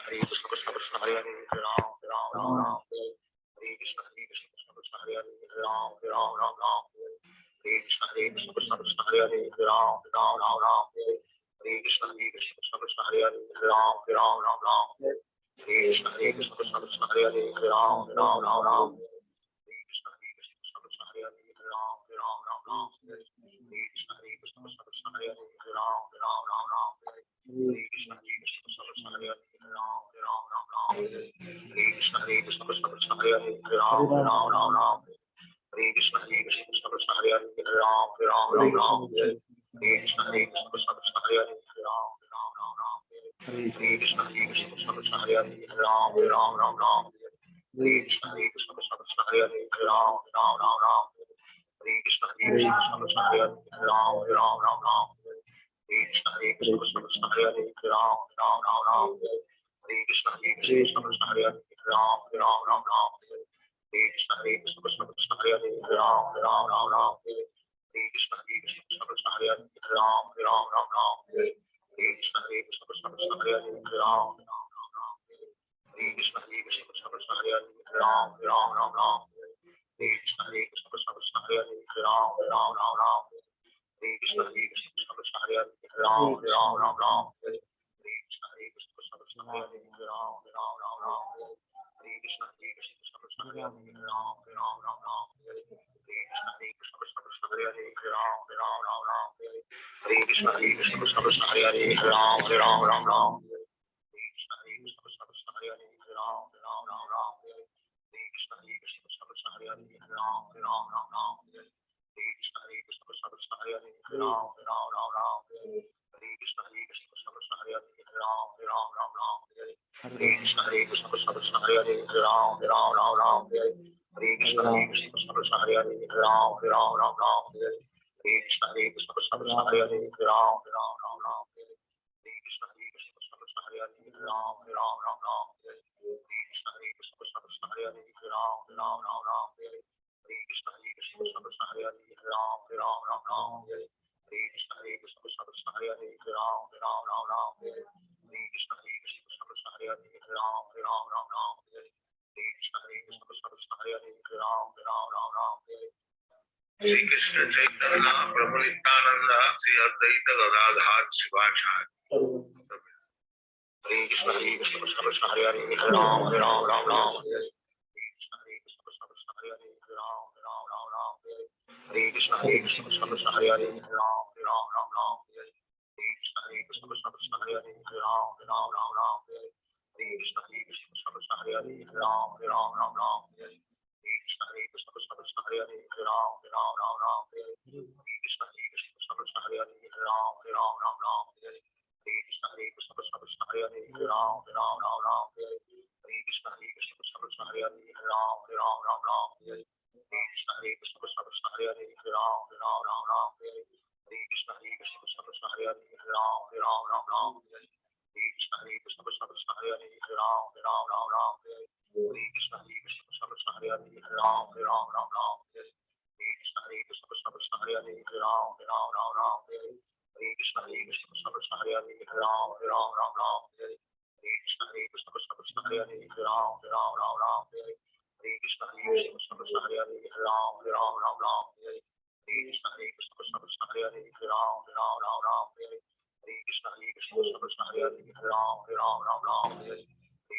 Hare Krishna Krishna Krishna Hare Hare Hare Ram Ram Ram Ram Hare Krishna Krishna Krishna Hare Hare Hare Ram Ram Ram Ram Hare Krishna Krishna Krishna Hare Hare Hare Ram Ram Ram Ram Hare Krishna Krishna Krishna Hare Hare Hare Ram Ram Ram Ram Hare Krishna Krishna Krishna Krishna Hare Hare Hare Ram Ram Ram Ram Hare Krishna Krishna Krishna Hare Hare Hare Ram Ram Ram Ram Hare Krishna Krishna Krishna Krishna Hare Hare Hare Ram Ram Ram Ram Hare Krishna Krishna Krishna Krishna Hare Hare Hare Ram Ram Ram Ram Hare Krishna Krishna Krishna Krishna Hare Hare Hare Ram Ram Ram Ram Hare Krishna Krishna Krishna Krishna Hare Hare Hare Ram Ram Ram Ram Hare Krishna Krishna Krishna Krishna Hare Hare Hare Ram Ram Ram Ram Hare Krishna Krishna Krishna Krishna Hare Hare Hare Ram Ram Ram Ram Hare Krishna Krishna Krishna Krishna Hare Hare Hare Ram Ram Ram Ram Hare Krishna Krishna Krishna Krishna Hare Hare Hare Ram Ram Ram Ram Hare Krishna Krishna Krishna Krishna Hare Hare Hare Ram Ram Ram Ram Hare Krishna Krishna Krishna Krishna Hare Hare Hare Ram Ram Ram Ram Hare Krishna Krishna Krishna Krishna Hare Hare Hare Ram Ram Ram Ram Hare Krishna Krishna Krishna Krishna Hare Hare Hare Ram Ram Ram Ram Hare Krishna Krishna Krishna Krishna Hare Hare Hare Ram Ram Ram Ram Hare Krishna Krishna Krishna Krishna Hare Hare Hare Ram Ram Ram Ram Hare Krishna Krishna Krishna Krishna Hare Hare Hare Ram Ram Ram Ram Hare Krishna Krishna Krishna Krishna Hare Hare Hare Ram Ram Ram Ram Hare Krishna Krishna Krishna Krishna Hare Hare Hare Ram Ram Ram Ram Hare Krishna Krishna Krishna Krishna Hare Hare Hare Ram Ram Ram Ram Hare Krishna Krishna Krishna Krishna Hare Hare Hare Ram Ram Ram Ram Hare Krishna Krishna Krishna Krishna Hare Hare Hare Ram Ram Ram Hare Krishna Krishna Krishna Krishna Hare Hare Hare Ram Ram Ram Hare Krishna Krishna Krishna Krishna Hare Hare Hare Ram Ram Ram Hare Krishna Krishna Krishna Krishna Hare Hare Hare Ram Ram Ram Hare Krishna Krishna Krishna Krishna Hare Hare Hare Ram Ram Hare Krishna Krishna Krishna Krishna Hare Hare Hare Ram Ram Hare Krishna Krishna Krishna Krishna Hare Hare Hare Ram Ram Hare Krishna Krishna Krishna Krishna Hare Hare Hare Ram Ram Hare Krishna Krishna Krishna Krishna Hare Hare Hare Ram Ram Hare Krishna Krishna Krishna Krishna Hare Hare Hare Ram Hare Krishna Krishna Krishna Krishna Hare Hare Hare Ram Hare Krishna Krishna Krishna Krishna Hare Hare Hare Ram Hare Krishna Krishna Krishna Krishna Hare Hare Hare Ram Hare Krishna Krishna Krishna Krishna Hare Hare Hare Ram Shri Krishna Chaitanya Prabhu Nityananda Shri Advaita Gadadhar Shivacharya Hare Krishna Krishna Krishna Hare Hare Hare Ram Ram Hare Krishna Krishna Krishna Krishna Hare Hare Hare Ram Hare Krishna Krishna Krishna Krishna Hare Hare Hare Ram Hare Krishna Krishna Krishna Krishna Hare Hare Hare Ram Hare Krishna Krishna Krishna Krishna Hare Hare Hare Ram Hare Krishna Krishna Krishna Krishna Hare Hare Hare Ram Krishna Krishna Krishna Krishna Hare Hare Hare Ram Hare Krishna Krishna Krishna Krishna Hare Hare Hare Ram Hare Krishna Krishna Krishna Krishna Hare Hare Hare Ram Hare Krishna Krishna Krishna Krishna Hare Hare Hare Ram Hare Krishna Krishna Krishna Krishna Hare Hare Hare Ram Hare Krishna Krishna Krishna Krishna Hare Hare Hare Ram Hare Krishna Krishna Krishna Krishna Hare Hare Hare Ram Hare Krishna Krishna Krishna Krishna Hare Hare Hare Ram Hare Krishna Krishna Krishna Krishna Hare Hare Hare Ram Hare Krishna Krishna Krishna Krishna Hare Hare Hare Ram Hare Krishna Krishna Krishna Krishna Hare Hare Hare Ram Hare Krishna Krishna Krishna Krishna Hare Hare Hare Ram Hare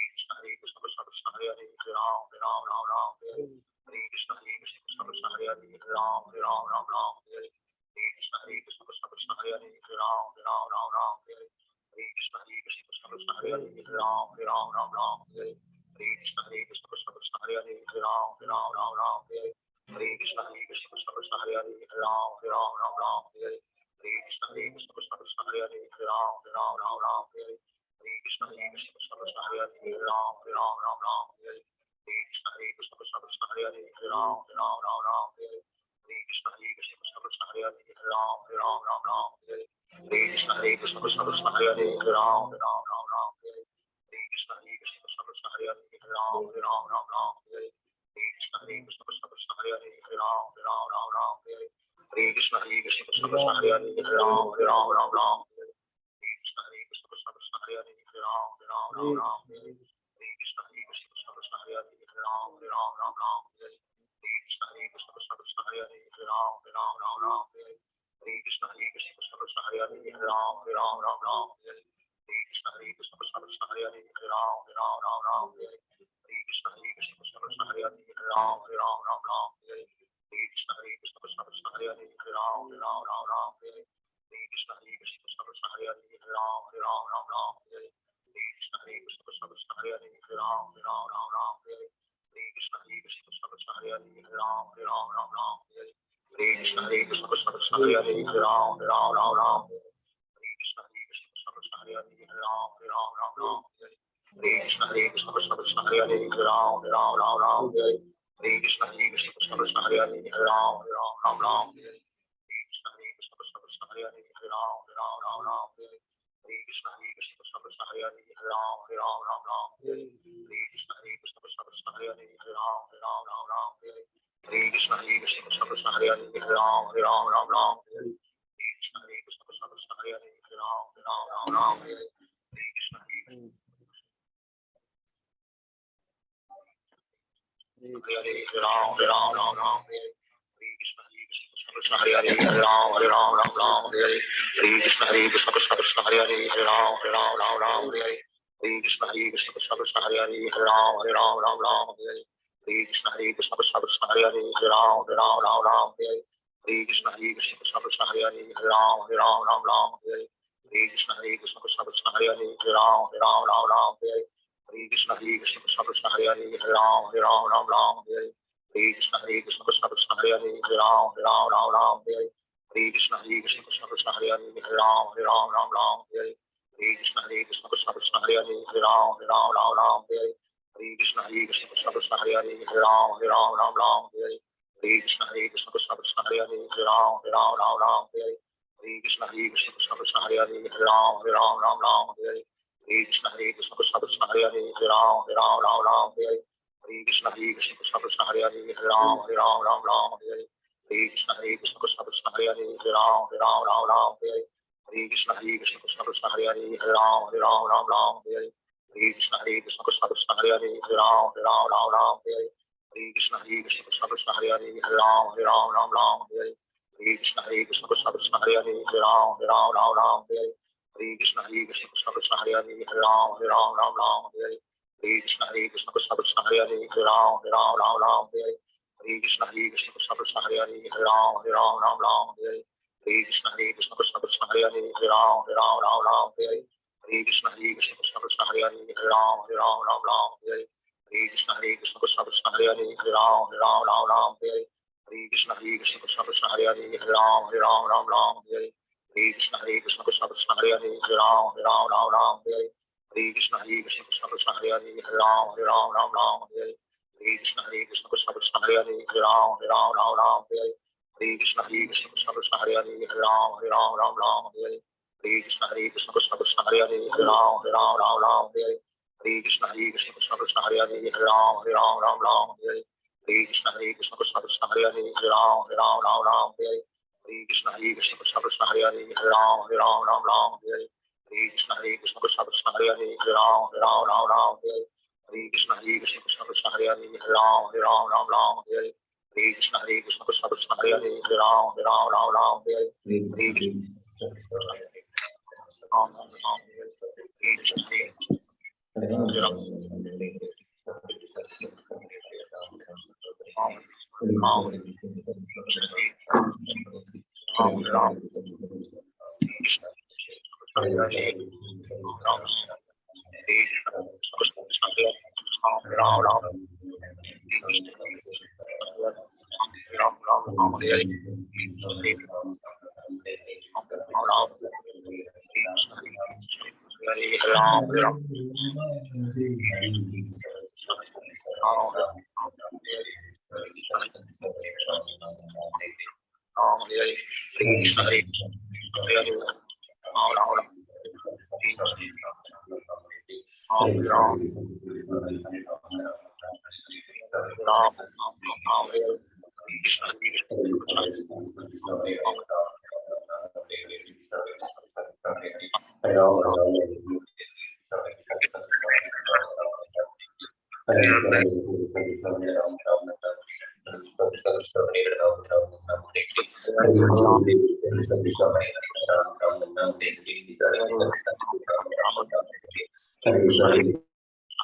Krishna Krishna Krishna Krishna Hare Hare Hare Ram Hare Krishna Krishna Krishna Krishna Hare Hare Hare Ram Hare Krishna Krishna Krishna Krishna Hare Hare Hare Ram Hare Krishna Krishna Krishna Krishna Hare Hare Hare Ram Hare Krishna Krishna Krishna Krishna Hare Hare Hare Ram Hare Krishna Krishna Krishna Krishna Hare Hare Hare Ram Hare Krishna Krishna Krishna Krishna Hare Hare Hare Ram Hare Krishna Krishna Krishna Krishna Hare Hare Hare Ram Hare Krishna Krishna Krishna Krishna Hare Hare Hare Ram Hare Krishna Krishna Krishna Krishna Hare Hare Hare Ram Hare Krishna Krishna Krishna Krishna Hare Hare Hare Ram Hare Krishna Krishna Krishna Krishna Hare Hare Hare Ram Hare Krishna Krishna Krishna Krishna Hare Hare Hare Ram Hare Krishna Krishna Krishna Krishna Hare Hare Hare Ram Hare Krishna Krishna Krishna Krishna Hare Hare Hare Ram Hare Krishna Krishna Krishna Krishna Hare Hare Hare Ram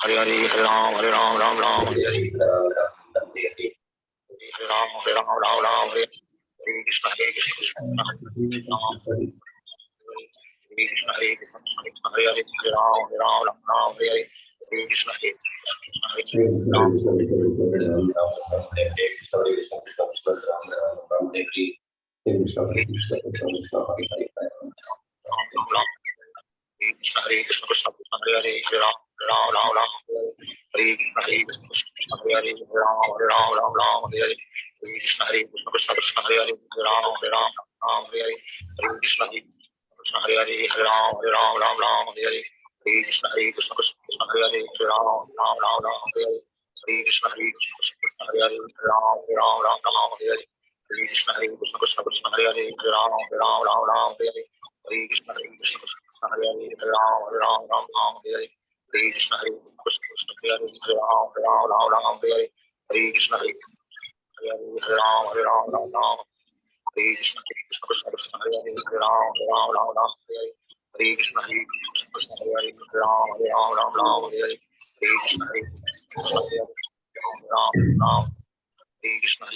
Hare Hare, Hare Ram, Ram Ram, Hare Hare. Hare Ram, Ram Ram, Hare Hare Krishna, Hare Krishna, Krishna Hare Krishna, Hare Hare, Hare Ram, Ram Ram, Hare Hare. Hare Krishna, Hare Krishna, Hare Krishna, Hare Krishna, Krishna Krishna, Hare Hare, Hare Ram, Ram Ram, Hare Krishna, Hare Krishna, Hare Hare, Hare Ram, Hare Hare. Hare Krishna, Hare Krishna, Krishna Krishna, Hare Hare, Hare Ram, Hare Hare. Hare Krishna, Hare Krishna, Hare Hare, Hare Ram, Hare Hare. Hare Krishna, Hare Krishna, Krishna Hare Hare, Hare Ram, Hare Hare. Hare Krishna, Hare Krishna, Hare Hare, Hare Ram, Hare Hare. Hare Krishna, Hare Krishna, Krishna Hare Hare, Hare Ram, Hare Hare. Hare Krishna, Hare Krishna, Krishna Hare Hare, Hare Ram, Hare Hare. Hare Krishna, Hare Krishna, Hare Hare, Hare Ram, Hare Hare. Hare Krishna, Hare Hare Ram, Hare Krishna, Hare Krishna, Krishna Hare Hare, Hare Ram, Hare Hare. Hare Krishna, Hare Krishna, Hare Hare, Hare Ram, Hare Hare. Hare Krishna, Hare Krishna, Hare Hare, Ram. Hare Krishna, Hare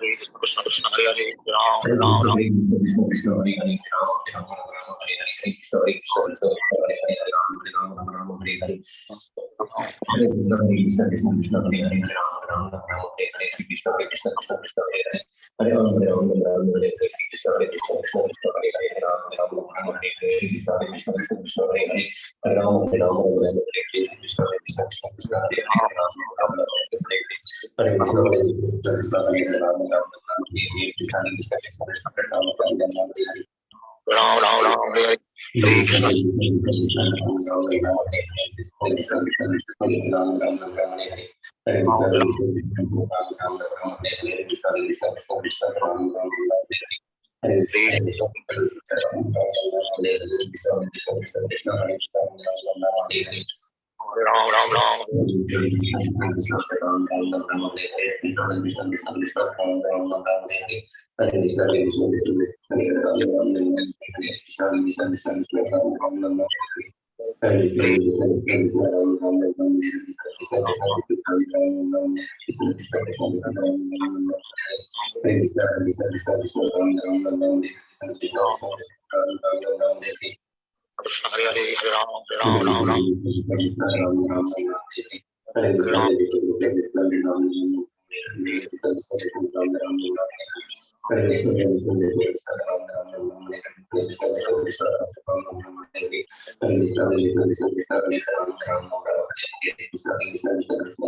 Krishna, Krishna Hare Hare, Hare Ram, Hare Hare.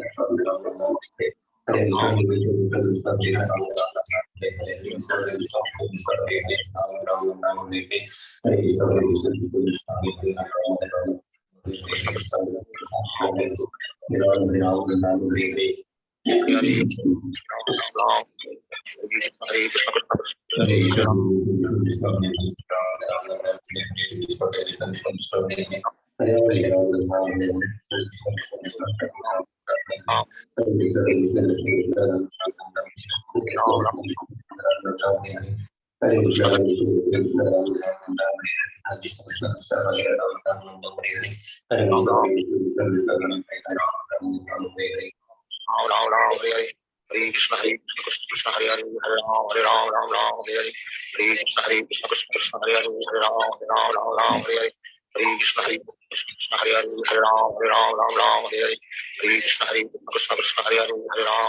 Hare Krishna, Hare Krishna, Hare Hare, Hare Ram, Hare Hare. Hare Krishna, Hare Krishna, Hare Hare, Ram, Hare Hare. Hare Krishna, Hare Krishna, Krishna Hare Hare, Hare Ram,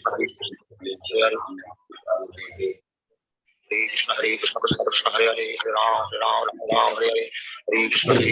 Krishna Hare Krishna Krishna Krishna Hare Hare Hare Ram Ram Hare Hare Hare Krishna Hare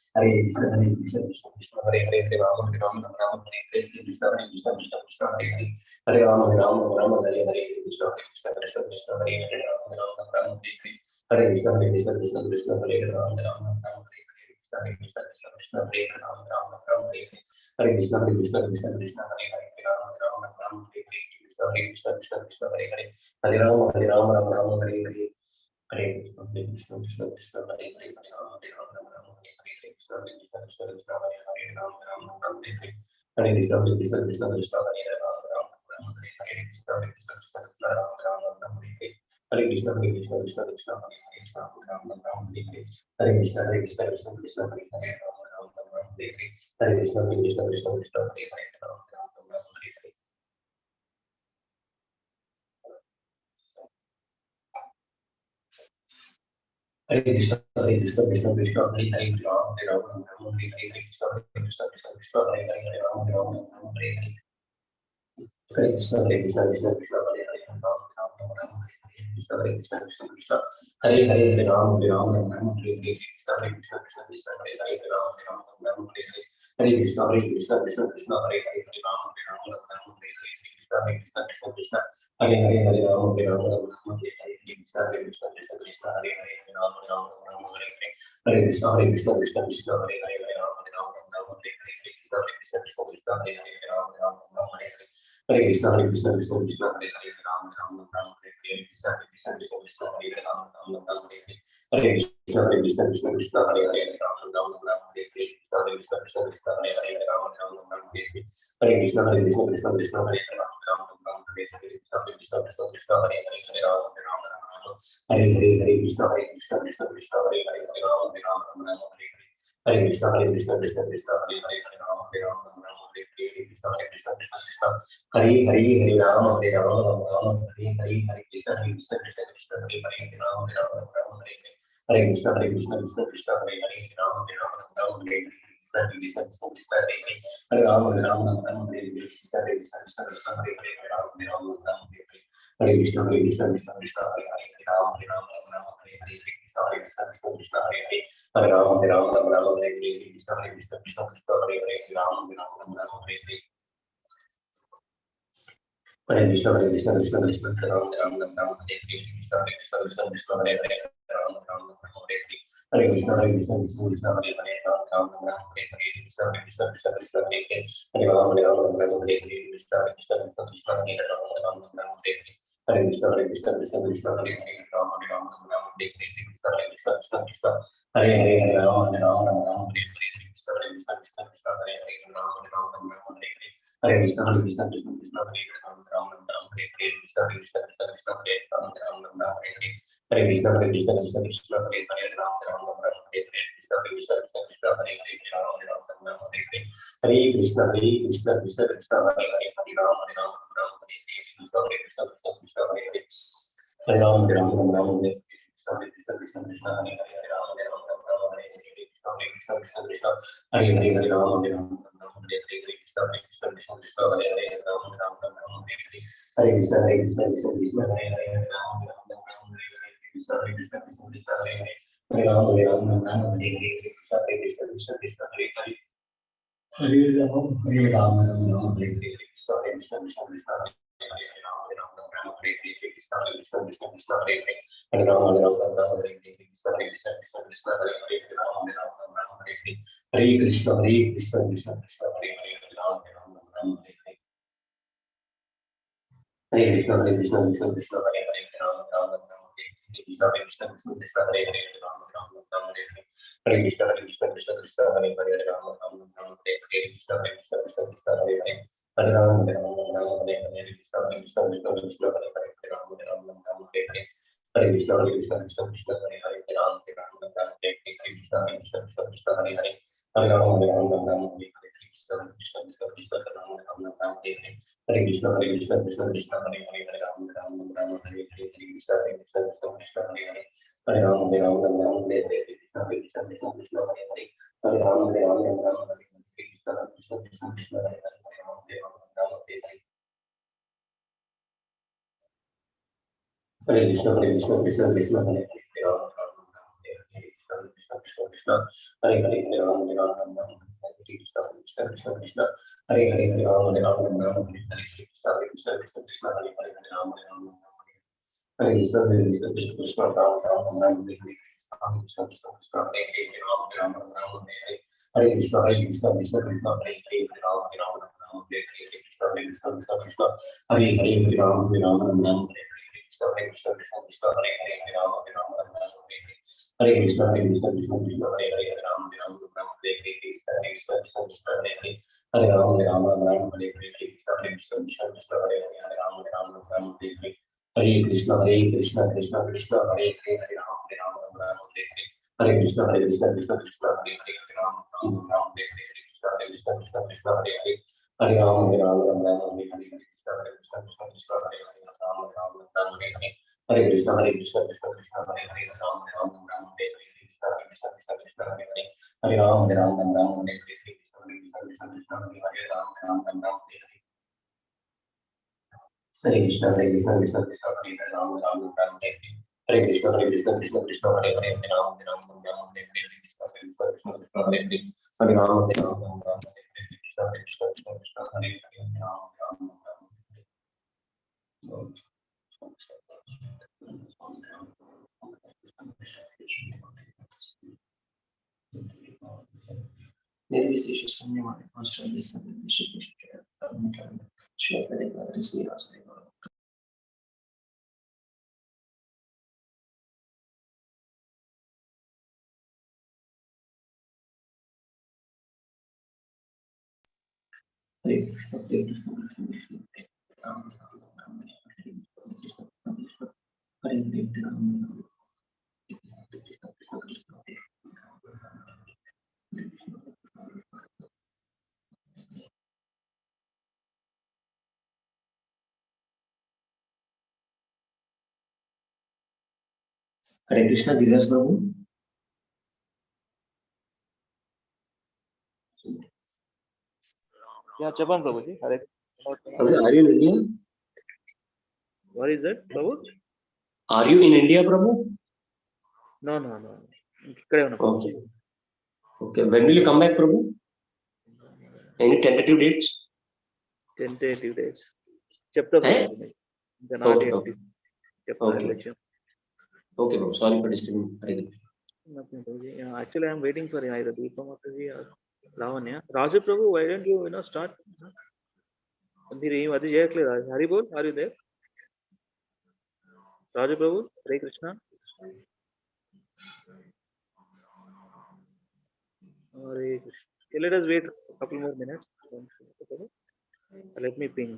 Hare Krishna, Krishna Krishna, Hare Hare, Hare Ram, Ram Ram, Hare Hare, Hare Krishna, Krishna Hare Ram, Ram, Hare Hare, Hare Krishna, Hare Ram, Ram, Hare Krishna, Hare Krishna, Krishna Krishna, Hare Hare, Ram Ram, Ram Ram, Hare Krishna, Hare Krishna, Krishna Krishna, Hare Hare, Ram Ram, Ram Hare Hare, Hare Krishna, Hare Krishna, Krishna Krishna, Hare Hare, Ram Ram, Ram Hare Hare, Krishna, Hare Krishna, Krishna Krishna, Hare Hare, Hare Ram, Hare Ram, Ram Hare Hare, Krishna, Hare Krishna, Krishna Krishna, Hare Hare, Ram Ram, Ram Hare Hare, Hare Krishna, Hare Krishna, Krishna Krishna, Hare Hare, Ram Ram, Ram Hare Hare, Krishna, Hare Krishna, Krishna Krishna, Hare Hare, Hare Ram, Hare Ram, Ram Hare Hare, Krishna, Hare Krishna, Krishna Krishna, Ram Ram, Ram Hare Hare, Hare Krishna, Hare Krishna, Krishna Krishna, Hare Hare, Hare Ram, Ram Ram Hare Hare, Hare Krishna, Hare Krishna, Krishna Krishna, Hare Hare, Hare Ram, Hare Ram, Ram Hare Hare, Krishna, Hare Krishna, Krishna Krishna, Hare Hare, Hare Ram, Hare Ram, Ram Hare Hare, Krishna, Hare Krishna, Krishna Krishna, Hare Hare, Hare Ram, Hare Ram, Ram Hare Hare, Hare Krishna, Hare Krishna, Krishna Krishna, Hare Hare, Hare Ram, Ram Ram Hare Hare, Hare Krishna, Krishna Krishna, Hare Hare, Hare Ram, Hare Ram, Ram Ram Hare Hare, Krishna, Krishna Krishna, Krishna Hare Hare, Hare Ram, Hare Ram, Ram Ram Hare Hare, Krishna, Krishna Krishna, Krishna Hare Hare, Hare Ram, Hare Ram, Ram Ram Hare Hare Krishna, Hare Krishna, Krishna Krishna, Ram Ram, Ram Ram Hare Hare, Krishna, Krishna Krishna, Hare Hare, Hare Ram, Hare Ram, Ram Ram Hare Hare, Hare Krishna, Hare Krishna, Krishna Krishna, Hare Hare, Hare Ram, Hare Ram, Ram Ram Hare Hare, Krishna, Hare Krishna, Krishna Krishna, Hare Hare, Hare Ram, Hare Ram, Ram Ram Hare Hare, Krishna, Hare Krishna, Krishna Krishna, Hare Hare, Hare Ram, Hare Ram, Ram Ram Hare Hare, Hare Krishna, Hare Krishna, Krishna Krishna, Hare Hare, Hare Ram, Hare Ram, Ram Ram Hare Hare, Krishna, Hare Krishna, Krishna Krishna, Hare Hare, Hare Ram, Hare Ram, Ram Ram Hare Hare, Krishna, Hare Krishna, Krishna Krishna, Hare Hare, Hare Ram, Hare Ram, Ram Ram Hare Hare, Hare Krishna, Hare Krishna, Krishna Krishna, Hare Hare, Hare Ram, Hare Ram, Ram Ram Hare Hare, Hare Krishna, Hare Krishna, Krishna Krishna, Hare Hare, Hare Ram, Ram Ram Hare Hare, Krishna, Hare Krishna, Krishna Krishna, Hare Hare, Hare Ram, Hare Ram, Ram Ram Hare Hare, Krishna, Hare Krishna, Krishna Krishna, Hare Hare, Hare Ram, Hare Ram, Ram Ram Hare Hare, Hare Krishna, Hare Krishna, Krishna Krishna, Hare Hare, Ram, Ram, Ram Hare Hare, Krishna, Hare Krishna, Krishna Krishna, Hare Hare, Hare Ram, Hare Ram, Ram Ram Hare Hare, Krishna, Hare Krishna, Krishna Krishna, Hare Hare, Ram, Ram, Ram Ram Hare Hare, Hare Krishna, Hare Krishna, Krishna Krishna, Hare Hare, Ram, Ram Ram Hare Hare, Hare Krishna, Hare Krishna, Krishna Krishna, Hare Hare, Hare Ram, Hare Ram, Ram Ram Hare Hare, Krishna, Hare Krishna, Krishna Krishna, Hare Hare, Hare Ram, Hare Ram, Ram Ram Hare Hare, Krishna, Hare Krishna, Krishna Krishna, Hare Hare, Hare Ram, Ram Ram निर्विशेष शून्यवाद आश्रय Hare Krishna, Hare Krishna, Krishna Krishna, Ram Ram, Ram Hare Hare, Hare Krishna, Krishna Krishna, Hare Hare, Hare Ram, Ram Krishna, Krishna Krishna, Hare Krishna, Giriraj Prabhu. Yeah, Chapan Prabhuji. Are you in India? What is that, Prabhu? Are you in India, Prabhu? No. Okay. Okay. When will you come back, Prabhu? Any tentative dates? Tentative dates. Chapter Prabhu. Okay. Okay. Okay. Okay, Prabhu. Sorry for disturbing. Nothing, Prabhuji. Yeah, actually, I'm waiting for either Deepa Mataji or Lavanya. Raju Prabhu, why don't you start? Haribol, are you there? Raju Prabhu, Hare Krishna. Hare Krishna. Okay, let us wait a couple more minutes. Let me ping.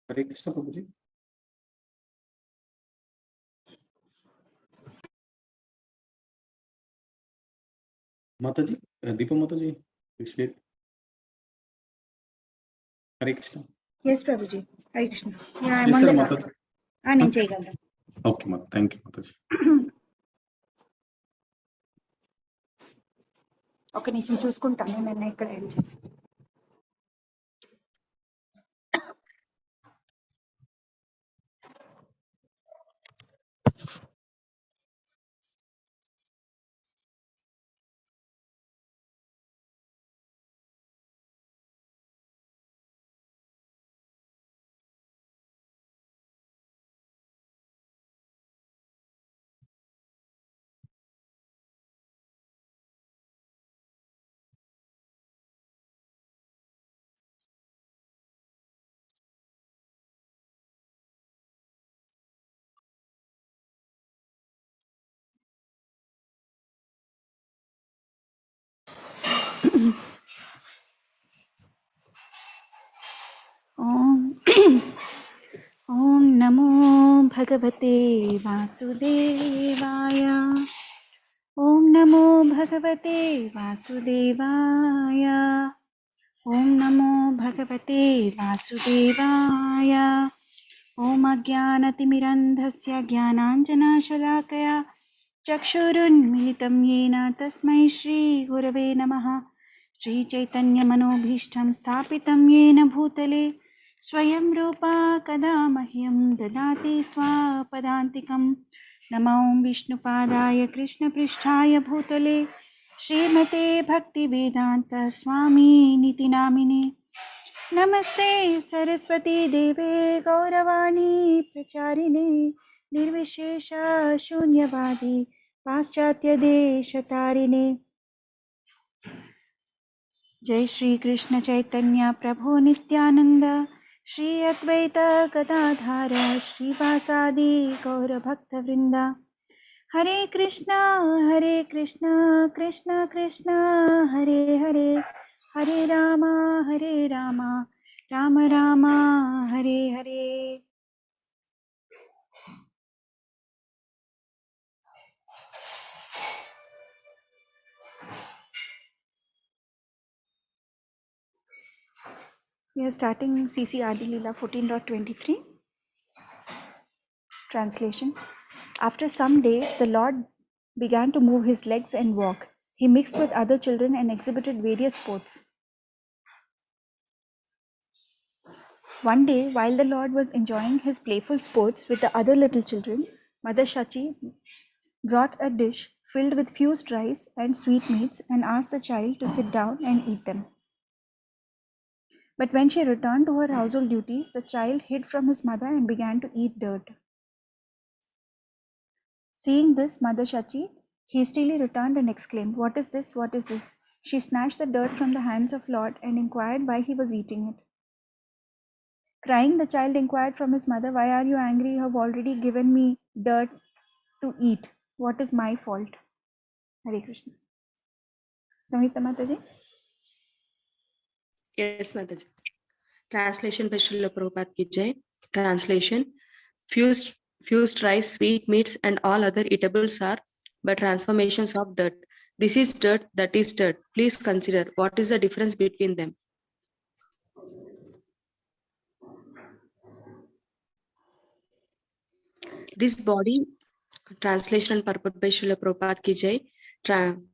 Hare Krishna, Prabhuji. Mataji, Deepa Mataji, please. Hare Krishna. Yes, Prabhuji. Hare Krishna. Yeah, I'm Yes, on the Mataji. నేను చేయగలను. Okay, Mata. Thank you, Mataji. ఒక నిమిషం చూసుకుంటాను నేను ఇక్కడ ఏం చేసి. ॐ नमो भगवते वासुदेवाय. ॐ नमो भगवते वासुदेवाय. ॐ नमो भगवते वासुदेवाय. ॐ अज्ञानतिमिरन्धस्य ज्ञानाञ्जनशलाकया चक्षुरुन्मिलितं येन तस्मै श्रीगुरवे नमः. श्रीचैतन्यमनोभीष्टं स्थापितं येन भूतले स्वयं रूपा कदा मह्यं ददाति स्वपदान्तिकं. नमो विष्णुपादाय कृष्णपृष्ठाय भूतले श्रीमते भक्तिवेदान्त स्वामिनिति नामिने. नमस्ते सरस्वती देवे गौरवाणी प्रचारिणे निर्विशेष शून्यवादी पाश्चात्य देशतारिणे. जय श्री कृष्ण चैतन्य प्रभु नित्यानंद श्री अद्वैत गदाधर श्रीवासादि गौर भक्त वृंद. हरे कृष्णा कृष्ण कृष्ण हरे हरे, हरे Ram Ram Ram Hare Hare. We are starting CC Adi Leela 14.23. Translation. After some days, the Lord began to move his legs and walk. He mixed with other children and exhibited various sports. One day, while the Lord was enjoying his playful sports with the other little children, Mother Shachi brought a dish filled with fused rice and sweetmeats and asked the child to sit down and eat them. But when she returned to her household duties, the child hid from his mother and began to eat dirt. Seeing this, Mother Shachi hastily returned and exclaimed, "What is this? What is this?" She snatched the dirt from the hands of Lord and inquired why he was eating it. Crying, the child inquired from his mother, "Why are you angry? You have already given me dirt to eat. What is my fault?" Hare Krishna. Samhita Mataji. Yes, Mataji. Translation by Srila Prabhupada ki Jai. Translation. Fused rice, sweet meats and all other eatables are but transformations of dirt. This is dirt, that is dirt. Please consider what is the difference between them. This body, translation and purport by Srila Prabhupada ki Jai.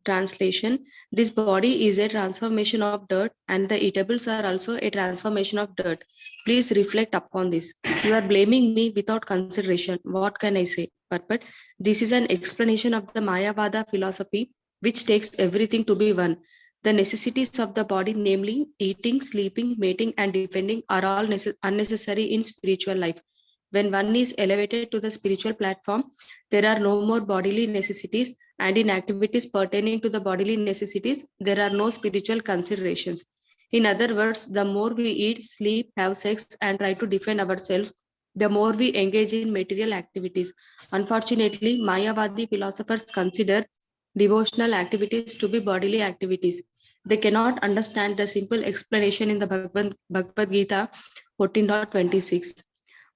Translation. This body is a transformation of dirt and the eatables are also a transformation of dirt. Please reflect upon this. You are blaming me without consideration. What can I say? Purport. This is an explanation of the Mayavada philosophy which takes everything to be one. The necessities of the body, namely eating, sleeping, mating and defending, are all unnecessary in spiritual life. When one is elevated to the spiritual platform, there are no more bodily necessities, and in activities pertaining to the bodily necessities, there are no spiritual considerations. In other words, the more we eat, sleep, have sex, and try to defend ourselves, the more we engage in material activities. Unfortunately, Mayavadi philosophers consider devotional activities to be bodily activities. They cannot understand the simple explanation in the Bhagavad Gita 14.26.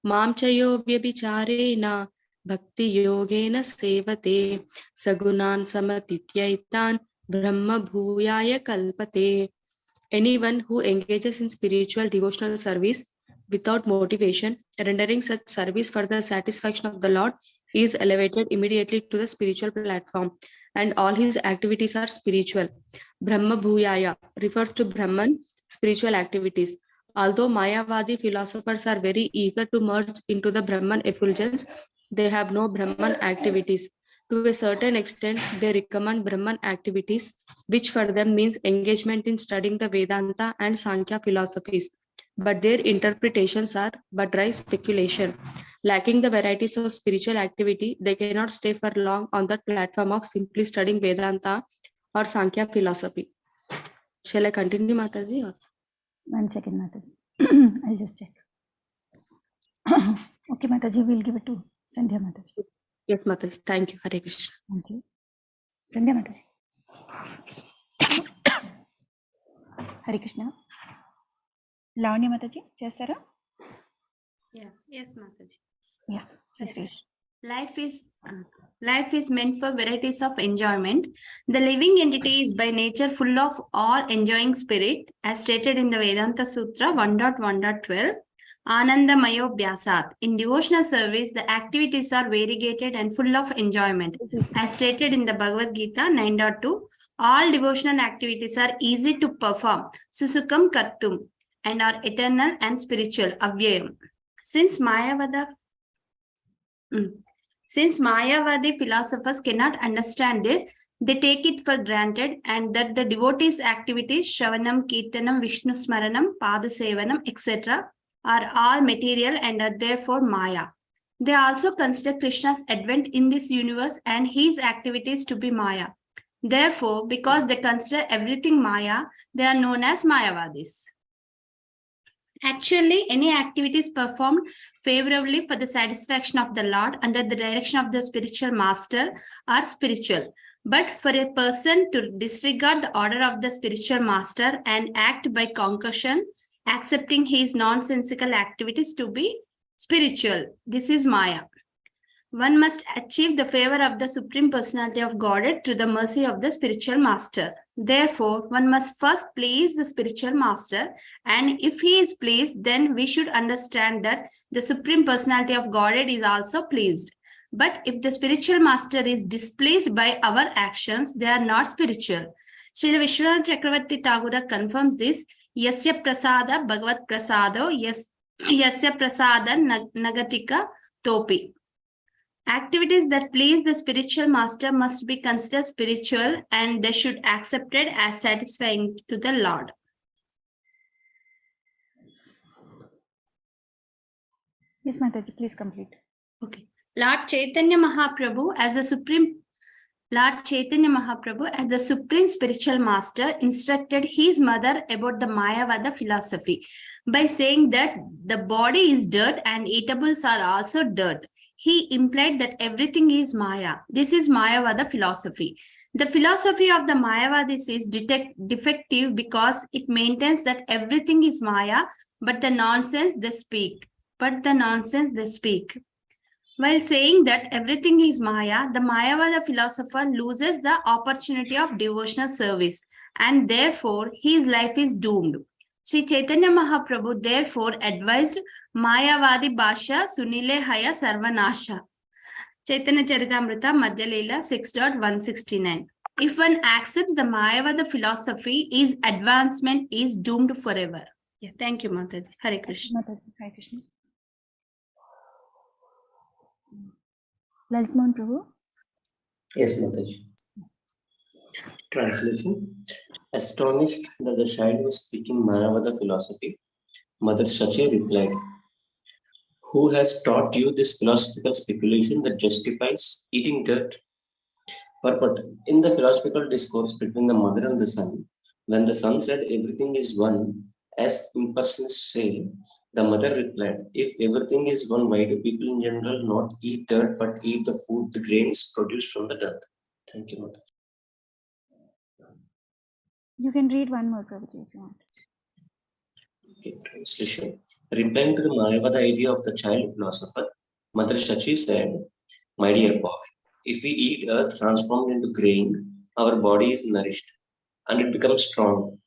Mam chayo vyabhicharena bhakti yogena sevate sagunan samatityaitan brahma bhuyaya kalpate. Anyone who engages in spiritual devotional service without motivation, rendering such service for the satisfaction of the Lord, is elevated immediately to the spiritual platform, and all his activities are spiritual. Brahma Bhuyaya refers to Brahman spiritual activities. Although Mayavadi philosophers are very eager to merge into the Brahman effulgence, they have no Brahman activities. To a certain extent, they recommend Brahman activities, which for them means engagement in studying the Vedanta and Sankhya philosophies. But their interpretations are but dry speculation. Lacking the varieties of spiritual activity, they cannot stay for long on that platform of simply studying Vedanta or Sankhya philosophy. Shall I continue, Mataji? Or? 1 second, Mataji. I'll just check. Okay, Mataji, we'll give it to Sandhya Mataji. Yes, Mataji. Thank you. Hare Krishna. Thank you. Sandhya Mataji. Hare Krishna. Lavanya Mataji, chestara? Yeah. Yes, Mataji. Yeah, please read. Life is meant for varieties of enjoyment. The living entity is by nature full of all enjoying spirit, as stated in the Vedanta Sutra 1.1.12. Ananda Mayo Bhyasat. In devotional service, the activities are variegated and full of enjoyment. As stated in the Bhagavad Gita 9.2, all devotional activities are easy to perform, susukam kartum, and are eternal and spiritual, avyayam. Since Mayavadi philosophers cannot understand this, they take it for granted and that the devotees' activities, Shravanam, Kirtanam, Vishnu Smaranam, Padasevanam, etc., are all material and are therefore Maya. They also consider Krishna's advent in this universe and his activities to be Maya. Therefore, because they consider everything Maya, they are known as Mayavadis. Actually, any activities performed favorably for the satisfaction of the Lord under the direction of the spiritual master are spiritual. But for a person to disregard the order of the spiritual master and act by concussion, accepting his nonsensical activities to be spiritual, this is Maya. One must achieve the favor of the Supreme Personality of Godhead through the mercy of the spiritual master. Therefore, one must first please the spiritual master, and if he is pleased, then we should understand that the Supreme Personality of Godhead is also pleased. But if the spiritual master is displeased by our actions, they are not spiritual. Srila Vishwanath Chakravarti Tagore confirms this. Yasya prasada bhagavat prasado yasya prasada nagatika topi. Activities that please the spiritual master must be considered spiritual and they should be accepted as satisfying to the Lord. Yes, Mataji, please complete. Okay. Lord Chaitanya Mahaprabhu as the supreme spiritual master instructed his mother about the Mayavada philosophy by saying that the body is dirt and eatables are also dirt. He implied that everything is Maya. This is Mayavada philosophy. The philosophy of the Mayavadis is defective because it maintains that everything is Maya, but the nonsense they speak. While saying that everything is Maya, the Mayavada philosopher loses the opportunity of devotional service and therefore his life is doomed. Sri Chaitanya Mahaprabhu therefore advised Mayavadi Bhasha Sunile Haya Sarvanasha. Chaitanya Charitamrita Madhya Leela 6.169. If one accepts the Mayavada philosophy, his advancement is doomed forever. Yeah, thank you, Mataji. Hare Krishna. Mataji, Hare Krishna. Lalit Mohan Prabhu. Yes, Mataji. Translation. Astonished that the child was speaking Mayavada philosophy, Mother Sachi replied, "Who has taught you this philosophical speculation that justifies eating dirt?" Purport. In the philosophical discourse between the mother and the son, when the son said everything is one, as impersonalists say, the mother replied, "If everything is one, why do people in general not eat dirt but eat the food, the grains produced from the dirt?" Thank you, Mother. You can read one more, Prabhuji, if you want. Okay, translation. Replying to the Mayavada idea of the child philosopher, Mother Shachi said, "My dear boy, if we eat earth transformed into grain, our body is nourished and it becomes strong.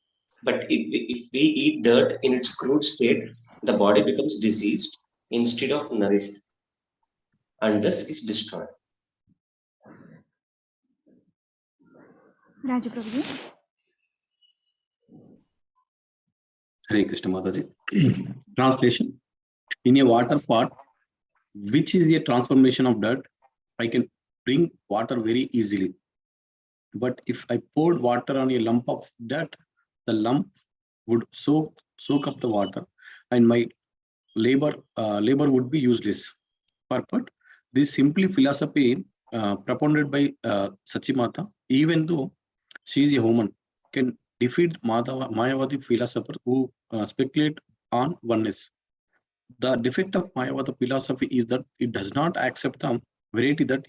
But if we eat dirt in its crude state, the body becomes diseased instead of nourished and thus is destroyed." Raju Prabhuji. Hare Krishna Mataji. Translation. In a water pot, which is a transformation of dirt, I can bring water very easily. But if I poured water on a lump of dirt, the lump would soak up the water, and my labor would be useless. Purport: this simply philosophy propounded by Sachimata, even though she is a woman, can defeat Mayavadi philosopher who speculate on oneness. The defect of Mayavada philosophy is that it does not accept the variety that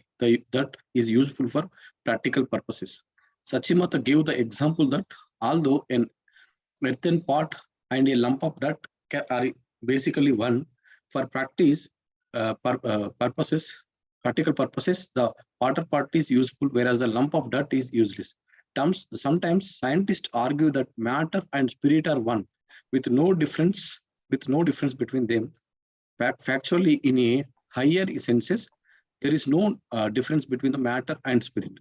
is useful for practical purposes. Sachimata gave the example that although an earthen pot and a lump of dirt are basically one, for purposes, practical purposes, the water pot is useful, whereas the lump of dirt is useless. Sometimes scientists argue that matter and spirit are one, with no difference between them. Factually, in a higher senses, there is no difference between the matter and spirit.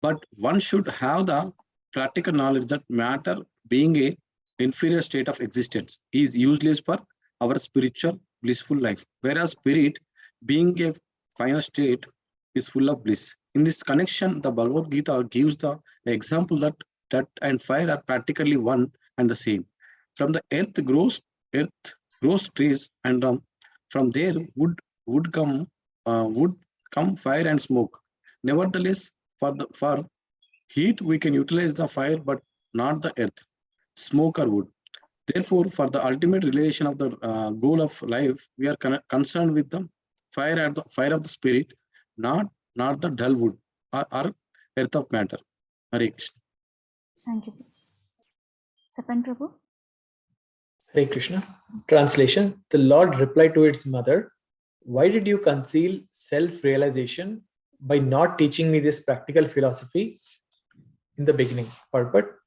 But one should have the practical knowledge that matter, being a inferior state of existence, is useless for our spiritual blissful life, whereas spirit, being a final state, is full of bliss. In this connection, the Bhagavad Gita gives the example that and fire are practically one and the same. From the earth grows trees, and from there would come fire and smoke. Nevertheless, for heat we can utilize the fire, but not the earth, smoke or wood. Therefore, for the ultimate realization of the goal of life, we are concerned with the fire of the spirit, not the dull wood or earth of matter. Hare Krishna. Thank you. Sapan Prabhu. Hare Krishna. Translation. The Lord replied to its mother, "Why did you conceal self-realization by not teaching me this practical philosophy in the beginning?" Purport.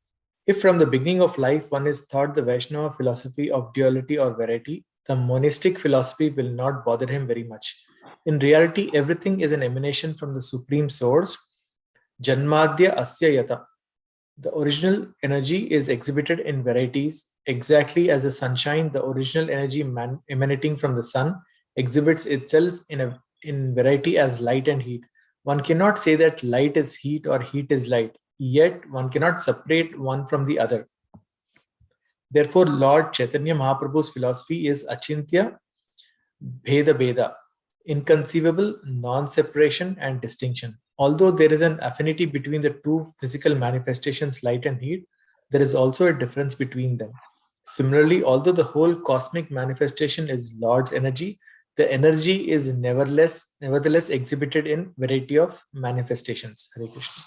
If from the beginning of life one is taught the Vaishnava philosophy of duality or variety, the monistic philosophy will not bother him very much. In reality, everything is an emanation from the Supreme Source, Janmadhya Asya Yata. The original energy is exhibited in varieties, exactly as the sunshine, the original energy emanating from the sun, exhibits itself in variety as light and heat. One cannot say that light is heat or heat is light, yet one cannot separate one from the other. Therefore, Lord Chaitanya Mahaprabhu's philosophy is Achintya Bheda Bheda, inconceivable non-separation and distinction. Although there is an affinity between the two physical manifestations, light and heat, there is also a difference between them. Similarly, although the whole cosmic manifestation is Lord's energy, the energy is nevertheless exhibited in variety of manifestations. Hare Krishna.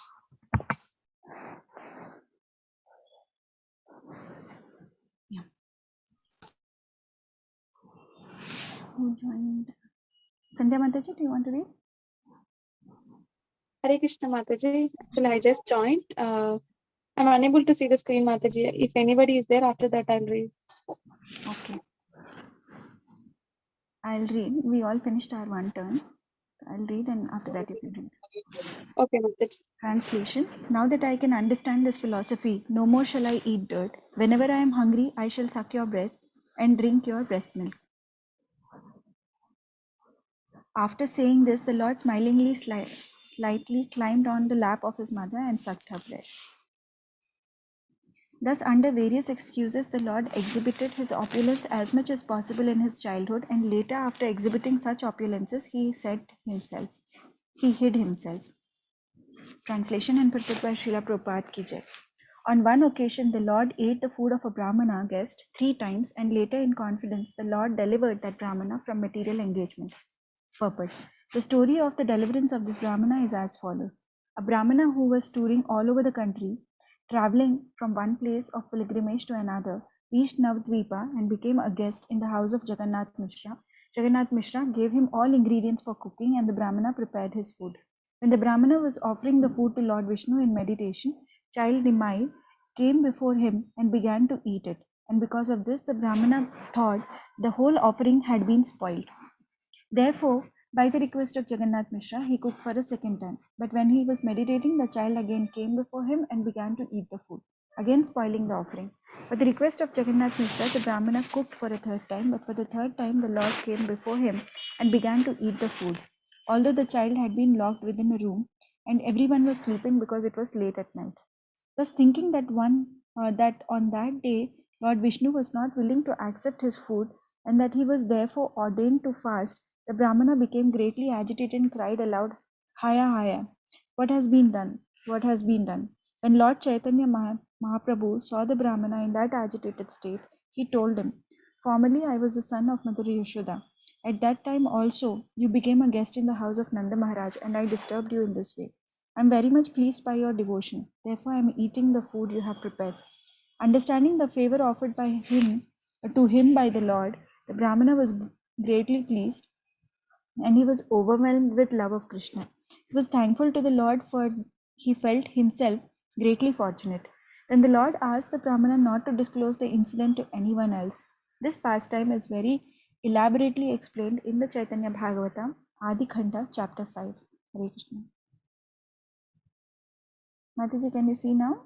Who joined? Sandhya Mataji, do you want to read? Hare Krishna Mataji. Actually, I just joined. I'm unable to see the screen, Mataji. If anybody is there, after that I'll read. Okay. I'll read. We all finished our one turn. I'll read, and after that you can read. Okay, Mataji. Translation. Now that I can understand this philosophy, no more shall I eat dirt. Whenever I am hungry, I shall suck your breast and drink your breast milk. After saying this, the Lord smilingly slightly climbed on the lap of his mother and sucked her breast. Thus, under various excuses, the Lord exhibited his opulence as much as possible in his childhood, and later, after exhibiting such opulences, he hid himself. Translation and purport by Srila Prabhupada ki jai. On one occasion, the Lord ate the food of a Brahmana guest 3 times, and later, in confidence, the Lord delivered that Brahmana from material engagement. Purport. The story of the deliverance of this Brahmana is as follows. A Brahmana who was touring all over the country, traveling from one place of pilgrimage to another, reached Navadvipa and became a guest in the house of Jagannath Mishra. Jagannath Mishra gave him all ingredients for cooking and the Brahmana prepared his food. When the Brahmana was offering the food to Lord Vishnu in meditation, child Nimai came before him and began to eat it. And because of this, the Brahmana thought the whole offering had been spoiled. Therefore, by the request of Jagannath Mishra, he cooked for a second time. But when he was meditating, the child again came before him and began to eat the food, again spoiling the offering. By the request of Jagannath Mishra, the Brahmana cooked for a third time, but for the third time the Lord came before him and began to eat the food. Although the child had been locked within a room and everyone was sleeping because it was late at night. Thus, thinking that that on that day Lord Vishnu was not willing to accept his food and that he was therefore ordained to fast, the Brahmana became greatly agitated and cried aloud, Haya, Haya, what has been done? What has been done? When Lord Chaitanya Mahaprabhu saw the Brahmana in that agitated state, he told him, Formerly I was the son of Mother Yashoda. At that time also you became a guest in the house of Nanda Maharaj and I disturbed you in this way. I am very much pleased by your devotion. Therefore, I am eating the food you have prepared. Understanding the favor offered by him to him by the Lord, the Brahmana was greatly pleased and he was overwhelmed with love of Krishna. He was thankful to the Lord for he felt himself greatly fortunate. Then the Lord asked the Brahmana not to disclose the incident to anyone else. This pastime is very elaborately explained in the Chaitanya Bhagavatam, Adi Khanda, chapter 5. Hare Krishna. Mataji, can you see now?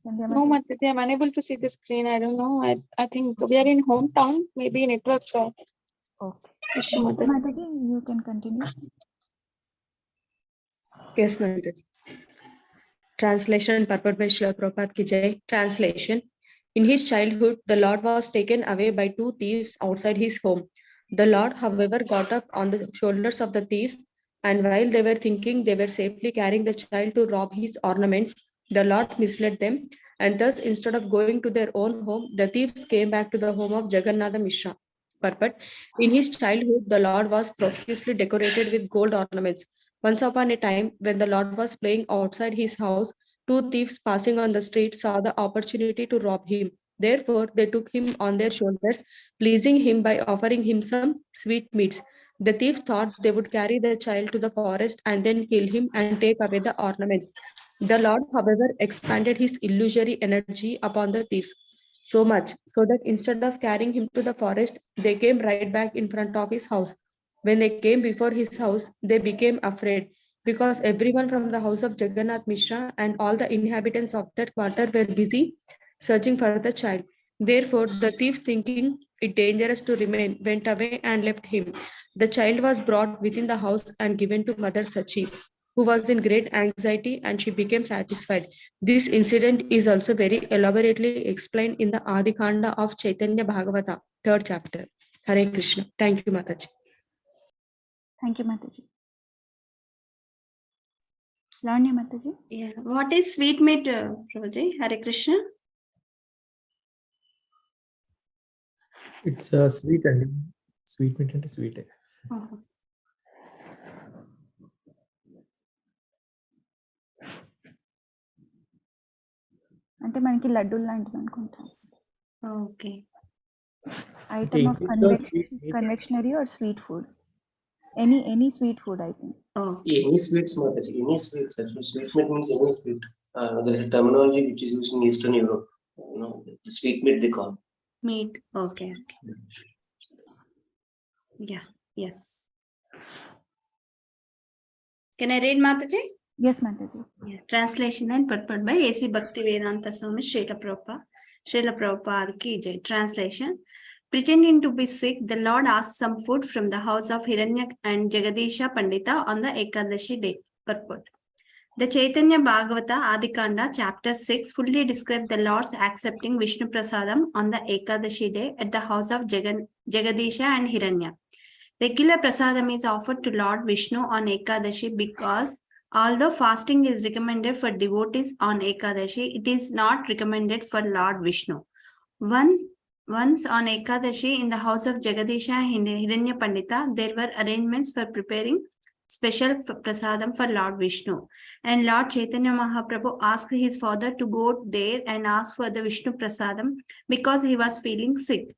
Sandhya No, Mataji? Mataji, I'm unable to see the screen. I don't know. I think we are in hometown. Maybe network Okay. issue, Mataji. Mataji, you can continue. Yes, Mataji. Translation and purport by Srila Prabhupada ki jai. Translation. In his childhood, the Lord was taken away by two thieves outside his home. The Lord, however, got up on the shoulders of the thieves, and while they were thinking they were safely carrying the child to rob his ornaments, the Lord misled them, and thus instead of going to their own home, the thieves came back to the home of Jagannatha Mishra. Purport. In his childhood, the Lord was profusely decorated with gold ornaments. Once upon a time, when the Lord was playing outside his house, two thieves passing on the street saw the opportunity to rob him. Therefore, they took him on their shoulders, pleasing him by offering him some sweetmeats. The thieves thought they would carry the child to the forest and then kill him and take away the ornaments. The Lord, however, expanded his illusory energy upon the thieves so much so that instead of carrying him to the forest, they came right back in front of his house. When they came before his house, they became afraid because everyone from the house of Jagannath Mishra and all the inhabitants of that quarter were busy searching for the child. Therefore, the thieves, thinking it dangerous to remain, went away and left him. The child was brought within the house and given to Mother Sachi, who was in great anxiety, and she became satisfied. This incident is also very elaborately explained in the Adi Kanda of Chaitanya Bhagavata, 3rd chapter. Hare Krishna. Thank you, Mataji. Thank you, Mataji. Lavanya Mataji. Yeah. What is sweet meat, Prabhuji? Hare Krishna. It's sweet and sweet meat and sweet. Oh. అంటే మనకి లడ్డూలు లాంటిది అనుకుంటా. Okay. Item of convectionery or sweet food. Any sweet food, I think. Oh. Any sweets, Mataji, any sweets. Actually, sweet meat means any sweet. There is a terminology which is used in Eastern Europe. You know, the sweet meat they call. Meat. Okay. Yeah. Yes. Can I read, Mataji? Yes, Mataji. Yeah. Translation and purport by A.C. Bhaktivedanta Swami Srila Prabhupada. Srila Prabhupada ki jai. Translation. Pretending to be sick, the Lord asked some food from the house of Hiranyak and Jagadisha Pandita on the Ekadashi day. Purport. The Chaitanya Bhagavata Adikanda chapter 6 fully describes the Lord's accepting Vishnu Prasadam on the Ekadashi day at the house of Jagadisha and Hiranya. Regular prasadam is offered to Lord Vishnu on Ekadashi because although fasting is recommended for devotees on Ekadashi, it is not recommended for Lord Vishnu. Once on Ekadashi in the house of Jagadisha and Hiranya Pandita, there were arrangements for preparing special prasadam for Lord Vishnu. And Lord Chaitanya Mahaprabhu asked his father to go there and ask for the Vishnu prasadam because he was feeling sick.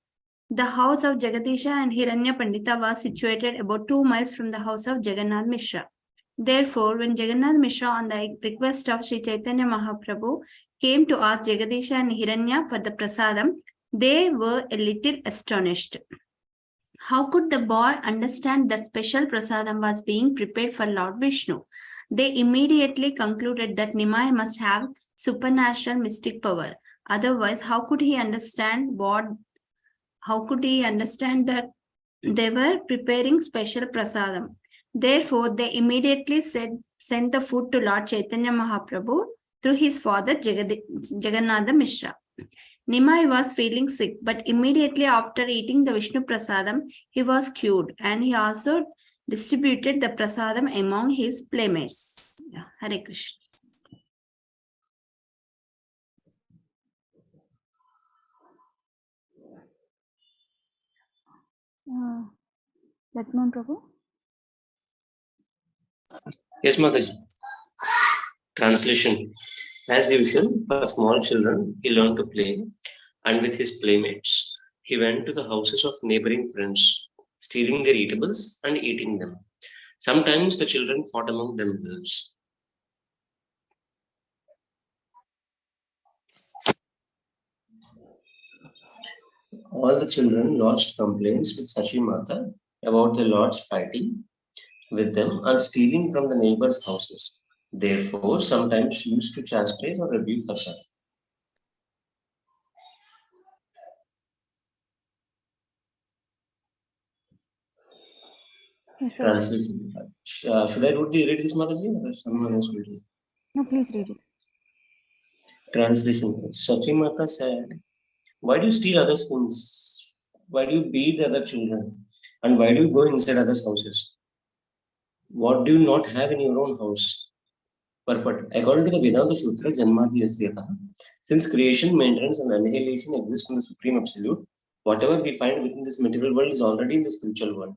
The house of Jagadisha and Hiranya Pandita was situated about 2 miles from the house of Jagannath Mishra. Therefore, when Jagannath Mishra, on the request of Sri Chaitanya Mahaprabhu, came to ask Jagadisha and Hiranya for the prasadam, they were a little astonished. How could the boy understand that special prasadam was being prepared for Lord Vishnu? They immediately concluded that Nimai must have supernatural mystic power. Otherwise, how could he understand that they were preparing special prasadam? Therefore, they immediately sent the food to Lord Chaitanya Mahaprabhu through his father Jagannatha Mishra. Nimai was feeling sick, but immediately after eating the Vishnu prasadam, he was cured, and he also distributed the prasadam among his playmates. Yeah, Hare Krishna. Lakshman Prabhu. Yes, Mataji. Translation. As usual, for small children, he learned to play, and with his playmates, he went to the houses of neighboring friends, stealing their eatables and eating them. Sometimes the children fought among themselves. All the children lodged complaints with Sachi Mata about the lords fighting with them and stealing from the neighbors' houses. Therefore, sometimes she used to chastise or rebuke her son. Translation. Should I read this, Mataji, or someone else will read? No, please read it. Translation. Sachi Mata said, "Why do you steal others' things? Why do you beat the other children? And why do you go inside others' houses? What do you not have in your own house?" Purport. According to the Vedanta Sutra, Janmadi Asyata, since creation, maintenance, and annihilation exist in the Supreme Absolute, whatever we find within this material world is already in the spiritual world.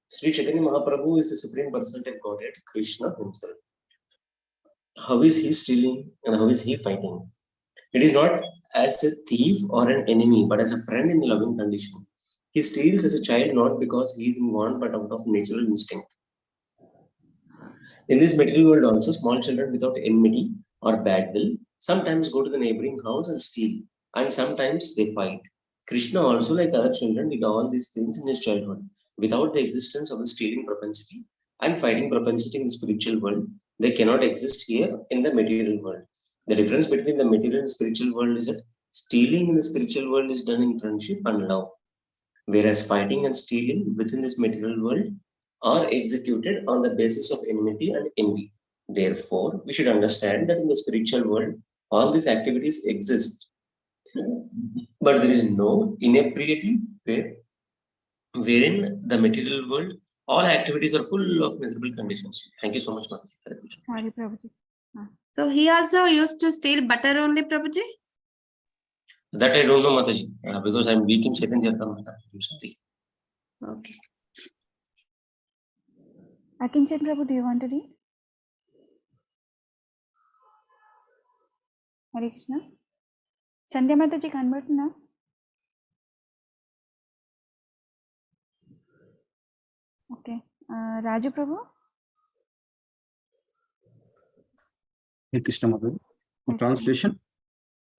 Sri Chaitanya Mahaprabhu is the Supreme Personality of Godhead, Krishna himself. How is he stealing and how is he fighting? It is not as a thief or an enemy, but as a friend in a loving condition. He steals as a child not because he is in want, but out of natural instinct. In this material world also, small children without enmity or bad will sometimes go to the neighboring house and steal, and sometimes they fight. Krishna also, like other children, did all these things in his childhood. Without the existence of the stealing propensity and fighting propensity in the spiritual world, they cannot exist here in the material world. The difference between the material and spiritual world is that stealing in the spiritual world is done in friendship and love, whereas fighting and stealing within this material world are executed on the basis of enmity and envy. Therefore, we should understand that in the spiritual world, all these activities exist, but there is no inebriety wherein the material world, all activities are full of miserable conditions. Thank you so much, Mataji. Sorry, Prabhuji. So he also used to steal butter only, Prabhuji? That I don't know, Mataji, because I'm weak in Chaitanya Charitamrita. I'm sorry. Okay. Akinchan Prabhu, do you want to read? Hare Krishna. Sandhya Mataji, convert now. Okay. Raju Prabhu? Hare Krishna Mother. Translation.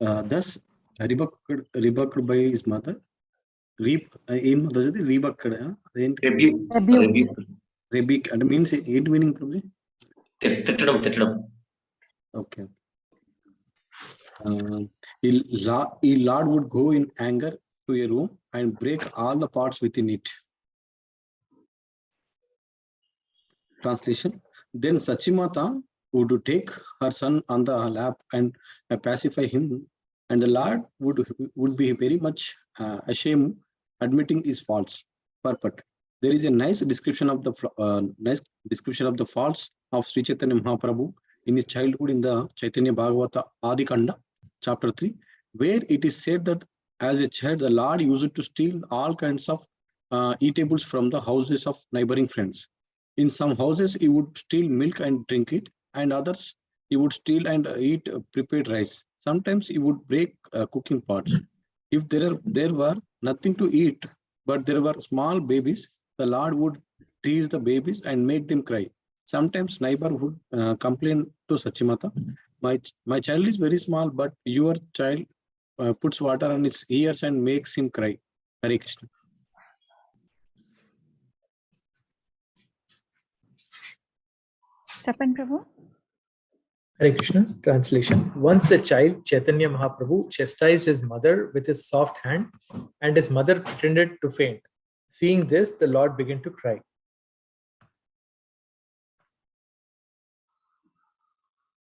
Thus, rebuked by his mother. Rebuke. Rebuke. Rebuke. And means eight meaning probably. Okay. A lord would go in anger to a room and break all the parts within it. Translation. Then Sachimata would take her son on the lap and pacify him, and the lord would be very much ashamed, admitting his faults. Purport. There is a nice description of the faults of Sri Chaitanya Mahaprabhu in his childhood in the Chaitanya Bhagavata Adi Kanda, chapter 3, where it is said that as a child, the Lord used to steal all kinds of eatables from the houses of neighboring friends. In some houses, he would steal milk and drink it, and others he would steal and eat prepared rice. Sometimes he would break cooking pots. If there were nothing to eat, but there were small babies, the Lord would tease the babies and make them cry. Sometimes neighbor would complain to Sachimata, my child is very small, but your child puts water on his ears and makes him cry. Hare Krishna. Sapan Prabhu. Hare Krishna. Translation. Once the child, Chaitanya Mahaprabhu, chastised his mother with his soft hand, and his mother pretended to faint. Seeing this, the Lord began to cry.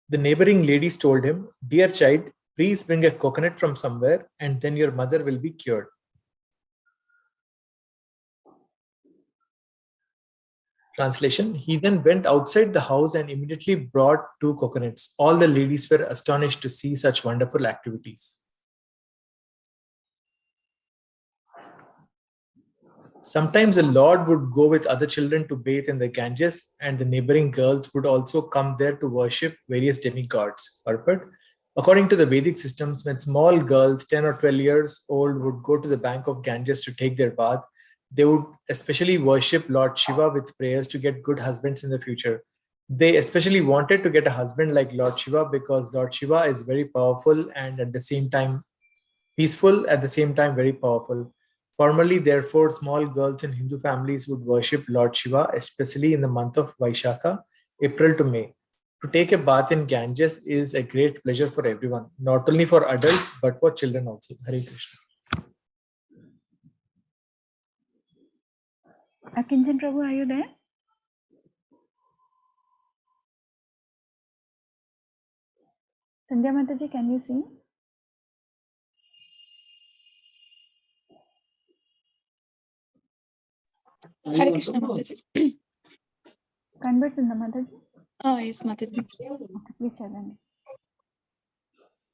The neighboring ladies told him, "Dear child, please bring a coconut from somewhere, and then your mother will be cured." Translation. He then went outside the house and immediately brought 2 coconuts. All the ladies were astonished to see such wonderful activities. Sometimes the Lord would go with other children to bathe in the Ganges, and the neighboring girls would also come there to worship various demigods. Purport. According to the Vedic systems, when small girls, 10 or 12 years old, would go to the bank of Ganges to take their bath, they would especially worship Lord Shiva with prayers to get good husbands in the future. They especially wanted to get a husband like Lord Shiva because Lord Shiva is very powerful and at the same time peaceful, at the same time very powerful. Formerly, therefore, small girls in Hindu families would worship Lord Shiva, especially in the month of Vaishakha, April to May. To take a bath in Ganges is a great pleasure for everyone, not only for adults, but for children also. Hare Krishna. Akinjan Prabhu, are you there? Sandhya Mataji, can you see? Hare Krishna, Mataji. Converts in the Mataji? Oh, yes, Mataji. Okay, please tell me.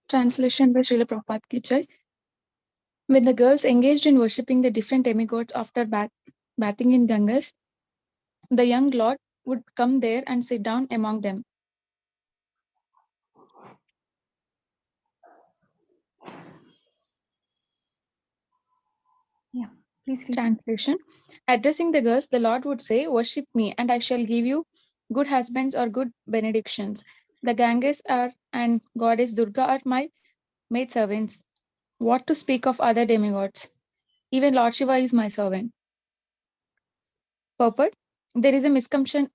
Translation by Srila Prabhupada ki jai. When the girls engaged in worshipping the different demigods after bathing in Ganges, the young lord would come there and sit down among them. Yeah, please read. Translation. Addressing the girls, the Lord would say, "Worship me, and I shall give you good husbands or good benedictions. The Ganges and goddess Durga are my maidservants. What to speak of other demigods? Even Lord Shiva is my servant." Purport. There is a misconception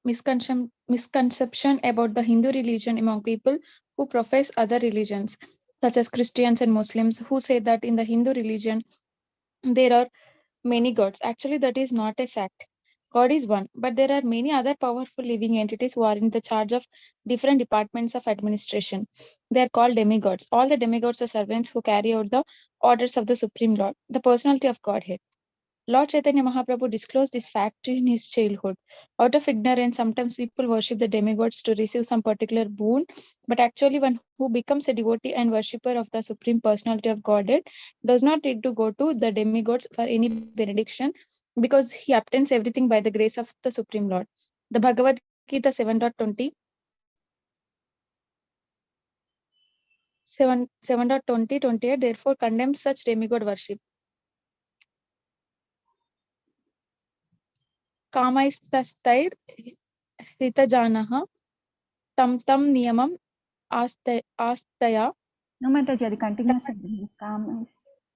about the Hindu religion among people who profess other religions, such as Christians and Muslims, who say that in the Hindu religion there are many gods. Actually, that is not a fact. God is one, but there are many other powerful living entities who are in the charge of different departments of administration. They are called demigods. All the demigods are servants who carry out the orders of the Supreme Lord, the personality of Godhead. Lord Chaitanya Mahaprabhu disclosed this fact in his childhood. Out of ignorance, sometimes people worship the demigods to receive some particular boon, but actually one who becomes a devotee and worshipper of the Supreme Personality of Godhead does not need to go to the demigods for any benediction because he obtains everything by the grace of the Supreme Lord. The Bhagavad Gita 7.20 7.20-28 therefore condemns such demigod worship. Kamaistastair Ritajanaha tam niyamam astaya. No, Mataji, the continuous sentence. Kam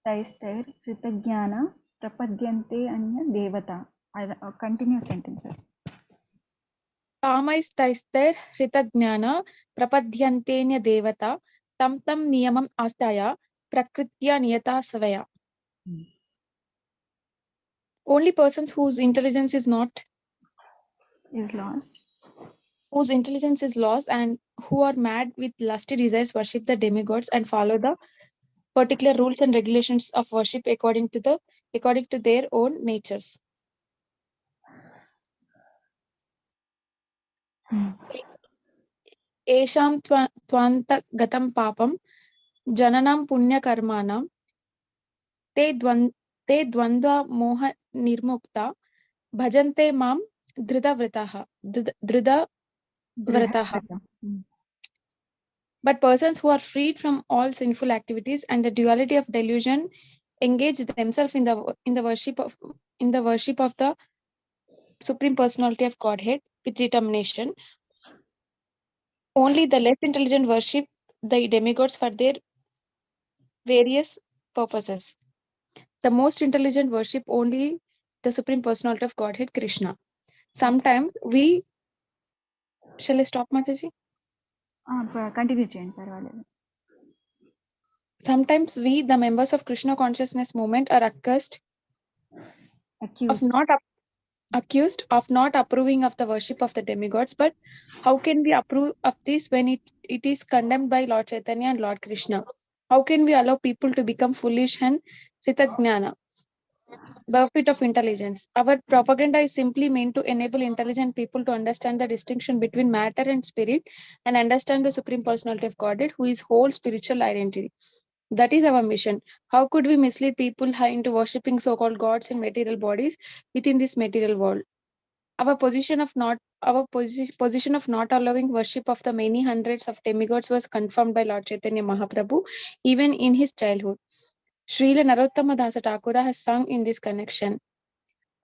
Taister, Kritagyana, Prapadyante Anya Devata. Continuous sentence. Kamaistair Ritajnana Prapadyantenya Devata tam niyamam astaya Prakritya Niyata Savaya. Only persons whose intelligence is lost and who are mad with lusty desires worship the demigods and follow the particular rules and regulations of worship according to their own natures. Esham twanta gatam papam jananam punya karmanam te dvandva moha nirmukta bhajante mam Drida vrataha. Drihavrata. But persons who are freed from all sinful activities and the duality of delusion engage themselves in the worship of the Supreme Personality of Godhead with determination. Only the less intelligent worship the demigods for their various purposes. The most intelligent worship only the Supreme Personality of Godhead, Krishna. Sometimes we... Shall I stop, Mataji? Continue చేయండి, పర్వాలేదు. Sometimes we, the members of Krishna consciousness movement, are accused of not approving of the worship of the demigods. But how can we approve of this when it is condemned by Lord Chaitanya and Lord Krishna? How can we allow people to become foolish and Ritagnana, bereft of intelligence? Our propaganda is simply meant to enable intelligent people to understand the distinction between matter and spirit and understand the Supreme Personality of Godhead, who is whole spiritual identity. That is our mission. How could we mislead people into worshipping so-called gods in material bodies within this material world? Our position of not allowing worship of the many hundreds of demigods was confirmed by Lord Chaitanya Mahaprabhu even in his childhood. Srila Narottama Dasa Thakura has sung in this connection.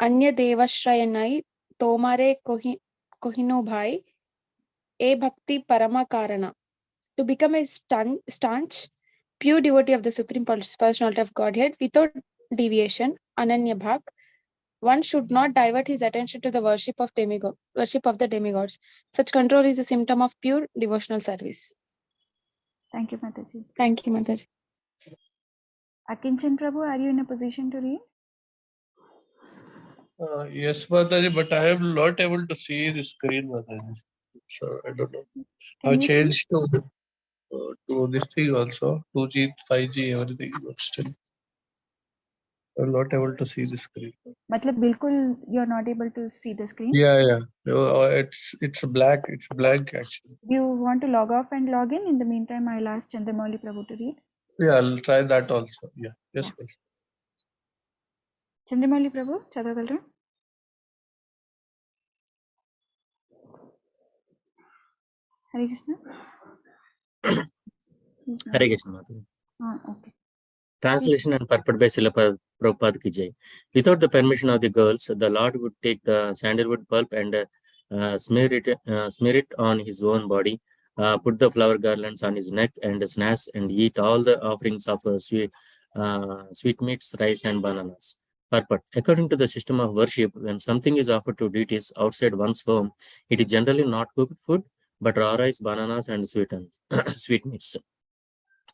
Anya Devashrayanai Tomare Kohino Bhai E Bhakti Parama Karana. To become a staunch, pure devotee of the Supreme Personality of Godhead without deviation, Ananya Bhak, one should not divert his attention to the worship of the demigods. Such control is a symptom of pure devotional service. Thank you, Mataji. Thank you, Mataji. Akinchan Prabhu, are you in a position to read? Yes, Mataji, but I am not able to see the screen, Mataji. So I don't know. I've changed to this thing also, 2G, 5G, everything, but still I'm not able to see the screen. Matlab bilkul you're not able to see the screen? Yeah. No, it's black. It's blank actually. Do you want to log off and log in? In the meantime, I'll ask Chandramouli Prabhu to read. Yeah, I'll try that also. Yeah. Yes, please. Chandramouli Prabhu, chadavagalaru? Hare Krishna. Hare Krishna, Mataji. Okay. Translation and purport by Srila Prabhupada ki jai. Without the permission of the girls, the Lord would take the sandalwood pulp and smear it on his own body, put the flower garlands on his neck, and snatch and eat all the offerings of sweetmeats, rice, and bananas. Purport. According to the system of worship, when something is offered to deities outside one's home, it is generally not cooked food, but raw rice, bananas, and sweetmeats.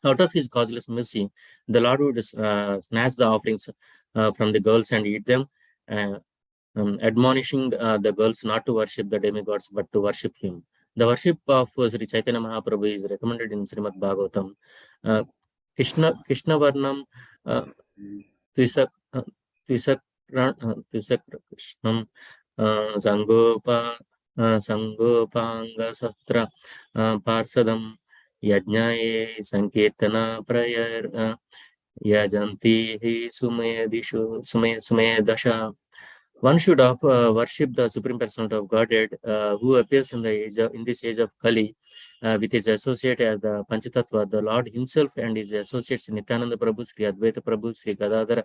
Out of his causeless mercy, the Lord would snatch the offerings from the girls and eat them, admonishing the girls not to worship the demigods but to worship him. The worship of Sri Chaitanya Mahaprabhu is recommended in Srimad Bhagavatam. Krishna Varnam Tvisak Krishnam Sangopanga Sastra Parsadam Yajnaye Sankirtana Prayar Yajanti Sumedasha. One should worship the Supreme Personality of Godhead, who appears in this age of Kali, with his associate as the Panchatattva, the Lord himself, and his associates Nityananda Prabhu, Sri Advaita Prabhu, Sri Gadadhar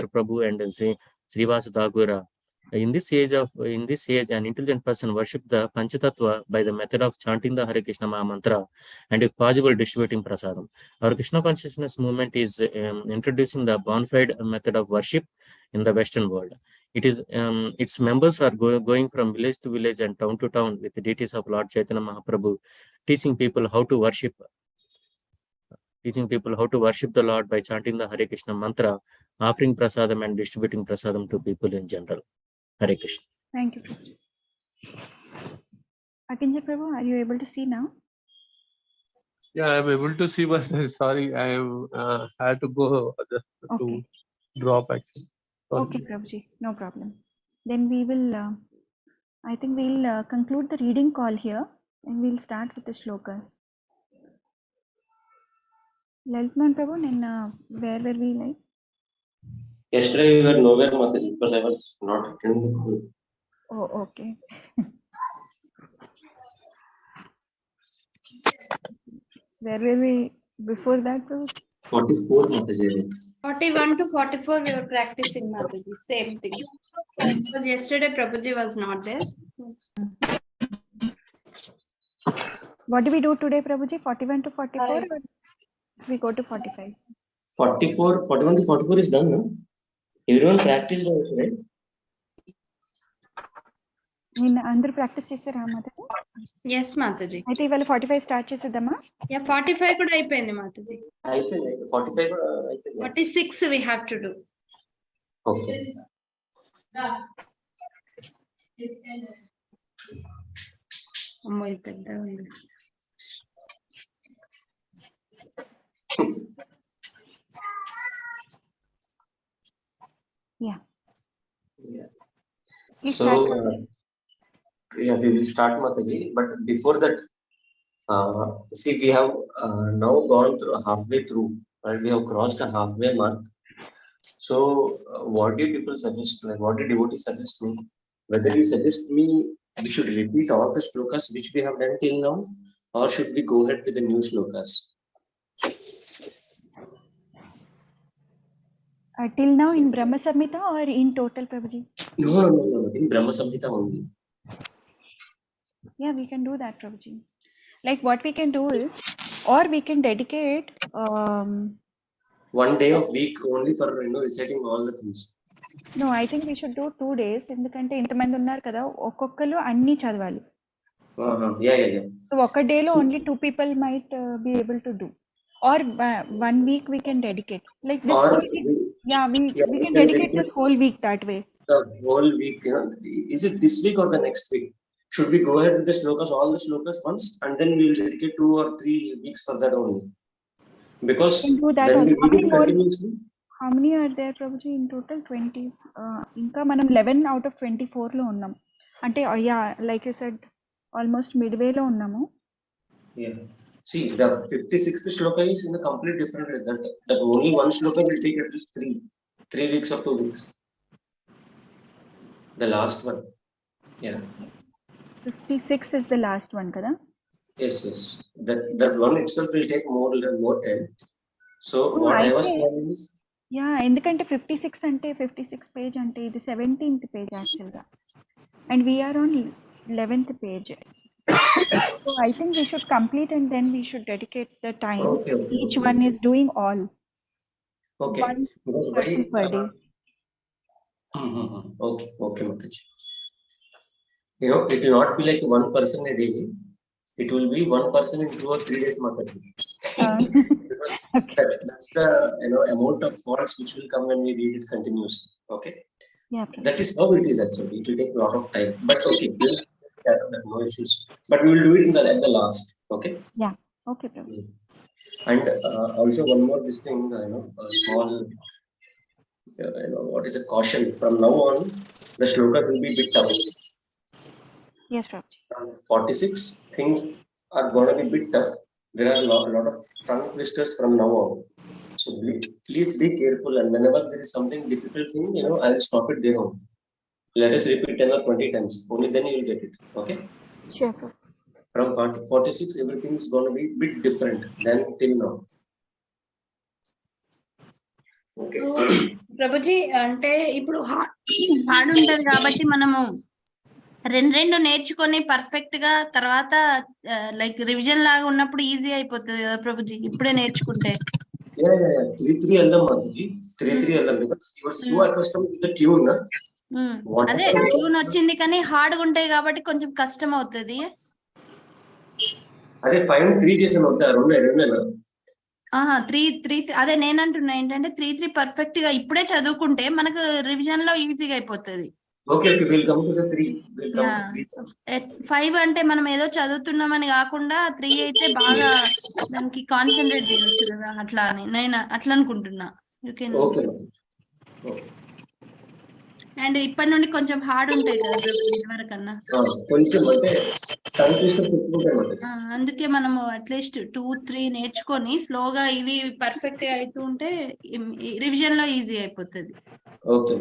Prabhu, and Sri Srivasa Thakura. In this age, an intelligent person worships the Panchatattva by the method of chanting the Hare Krishna Maha Mantra and if possible distributing prasadam. Our Krishna consciousness movement is introducing the bona fide method of worship in the Western world. Its members are going from village to village and town to town with the deities of Lord Chaitanya Mahaprabhu, teaching people how to worship the Lord by chanting the Hare Krishna mantra, offering prasadam and distributing prasadam to people in general. Hare Krishna. Thank you. Akinchan Prabhu, are you able to see now? Yeah, I'm able to see, but sorry, I had to go just to drop actually. Sorry. Okay, Prabhuji, no problem. Then we will, I think we'll conclude the reading call here and we'll start with the shlokas. Laltman Prabhu, and where were we like? Yesterday we were nowhere, Mataji, because I was not attending the call. Oh, okay. Where were we before that? 44 Mataji. 41 to 44 we were practicing, Mataji. Same thing. Because yesterday Prabhuji was not there. What do we do today, Prabhuji? 41 to 44 or we go to 45? 44, 41 to 44 is done, no? Everyone practiced also, right? అందరూ practice చేశారా Mataji? Yes, Mataji. అయితే ఇవాళ 45 start చేసేద్దామా? Yeah, 45 కూడా అయిపోయింది, Mataji. అయిపోయింది. 45 అయిపోయింది. 46 we have to do. Okay. అమ్మో, ఇది పెద్ద ఉంది. Yeah. So, yeah, we will start, Mataji. But before that, see, we have now gone through halfway through, and we have crossed a halfway mark. So, what do people suggest? Like, what do devotees suggest me? Whether you suggest me we should repeat all the shlokas which we have done till now, or should we go ahead with the new shlokas? Till now in Brahma Samhita or in total, Prabhuji? No, in Brahma Samhita only. Yeah, we can do that, Prabhuji. Like what we can do is, or we can dedicate one day of week only for reciting all the things. No, I think we should do 2 days. ఎందుకంటే ఇంతమంది ఉన్నారు కదా, ఒక్కొక్కరు అన్ని చదవాలి. Yeah. So ఒక day లో only 2 people might be able to do. Or 1 week we can dedicate. Like this whole week, we can dedicate this whole week that way. The whole week, is it this week or the next week? Should we go ahead with the shlokas, all the shlokas once, and then we will dedicate 2 or 3 weeks for that only? Because when we read it continuously. How many are there, Prabhuji, in total? 20. ఇంకా మనం 11 out of 24 లో ఉన్నాం. అంటే like you said, almost midway లో ఉన్నాము. Yeah. See, the 56th shloka is in a complete different way. That only one shloka will take at least 3 weeks or 2 weeks. The last one. Yeah. 56 is the last one, kada? Yes. That one itself will take more time. So what I was planning is. Yeah, ఎందుకంటే 56 అంటే 56 page అంటే ఇది 17th page యాక్చువల్గా, and we are on 11th page. So I think we should complete and then we should dedicate the time. Okay. Each one is doing all. Okay. One person per day. Okay, Mataji. It will not be like one person a day. It will be one person in 2 or 3 days, Mataji. Because that's the amount of faults which will come when we read it continuously. Okay. Yeah. That is how it is actually. It will take a lot of time. But okay, no issues. But we will do it at the last. Okay. Yeah. Okay, Prabhu. And also one more this thing, a small, what is a caution? From now on, the shlokas will be a bit tough. Yes, Prabhu. 46 things are going to be a bit tough. There are a lot of tongue twisters from now on. So please be careful, and whenever there is something difficult thing, I will stop it there only. Let us repeat 10 or 20 times. Only then you will get it. Okay? Sure, Prabhu. From 46, everything is going to be a bit different than till now. Okay. Prabhuji, అంటే ఇప్పుడు hard ఉంటది కాబట్టి మనము రెండు నేర్చుకొని perfect గా తర్వాత like revision లాగా ఉన్నప్పుడు ఈజీ అయిపోతుంది కదా ప్రభుజీ, ఇప్పుడే నేర్చుకుంటే. Yeah. 3 వెళ్దాం మాతాజీ. 3 వెళ్దాం. Because you are so accustomed with the tune. అదే ట్యూన్ వచ్చింది కానీ హార్డ్ గా ఉంటాయి కాబట్టి కొంచెం కష్టం అవుతుంది. అదే 5 3 చేసాను అంతా. రెండేనా? 3 అదే నేనంటున్నా ఏంటంటే 3 పర్ఫెక్ట్ గా ఇప్పుడే చదువుకుంటే మనకు రివిజన్ లో ఈజీగా అయిపోతుంది. Okay, we'll come to the 3. 5 అంటే మనం ఏదో చదువుతున్నామని కాకుండా 3 అయితే బాగా దానికి కాన్సన్ట్రేట్ చేయొచ్చు కదా, అట్లా అని నేను అట్లా అనుకుంటున్నా. అండ్ ఇప్పటి నుండి కొంచెం హార్డ్ ఉంటాయి కదా ఇదివరకన్నా. అందుకే మనము అట్లీస్ట్ 2-3 నేర్చుకొని స్లోగా ఇవి పర్ఫెక్ట్ గా అవుతూ ఉంటే రివిజన్ లో ఈజీ అయిపోతుంది. Okay.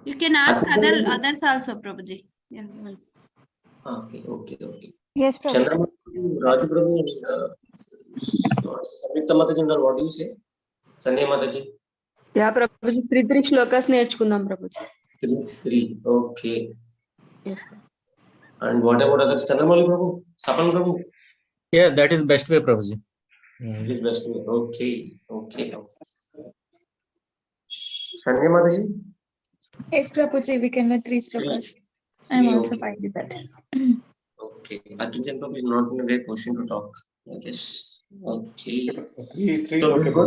You can ask others also, Prabhuji. Yeah, once. Okay. Yes, Prabhu. Chandra, Raju Prabhu, Samyukta Mataji, what do you say? Sanjay Mataji? Yeah, Prabhuji, 3 shlokas నేర్చుకుందాం Prabhuji. 3. Okay. Yes, sir. And what about others? Chandramali Prabhu? Sapan Prabhu? Yeah, that is best way, Prabhuji. It is best way. Okay. Sanjay Mataji? Yes, Prabhuji, we can learn 3 slokas. I am also fine with that. Okay. Atkinson Prabhu is not in a way question to talk, I guess. Okay. 3. So Okay, we'll go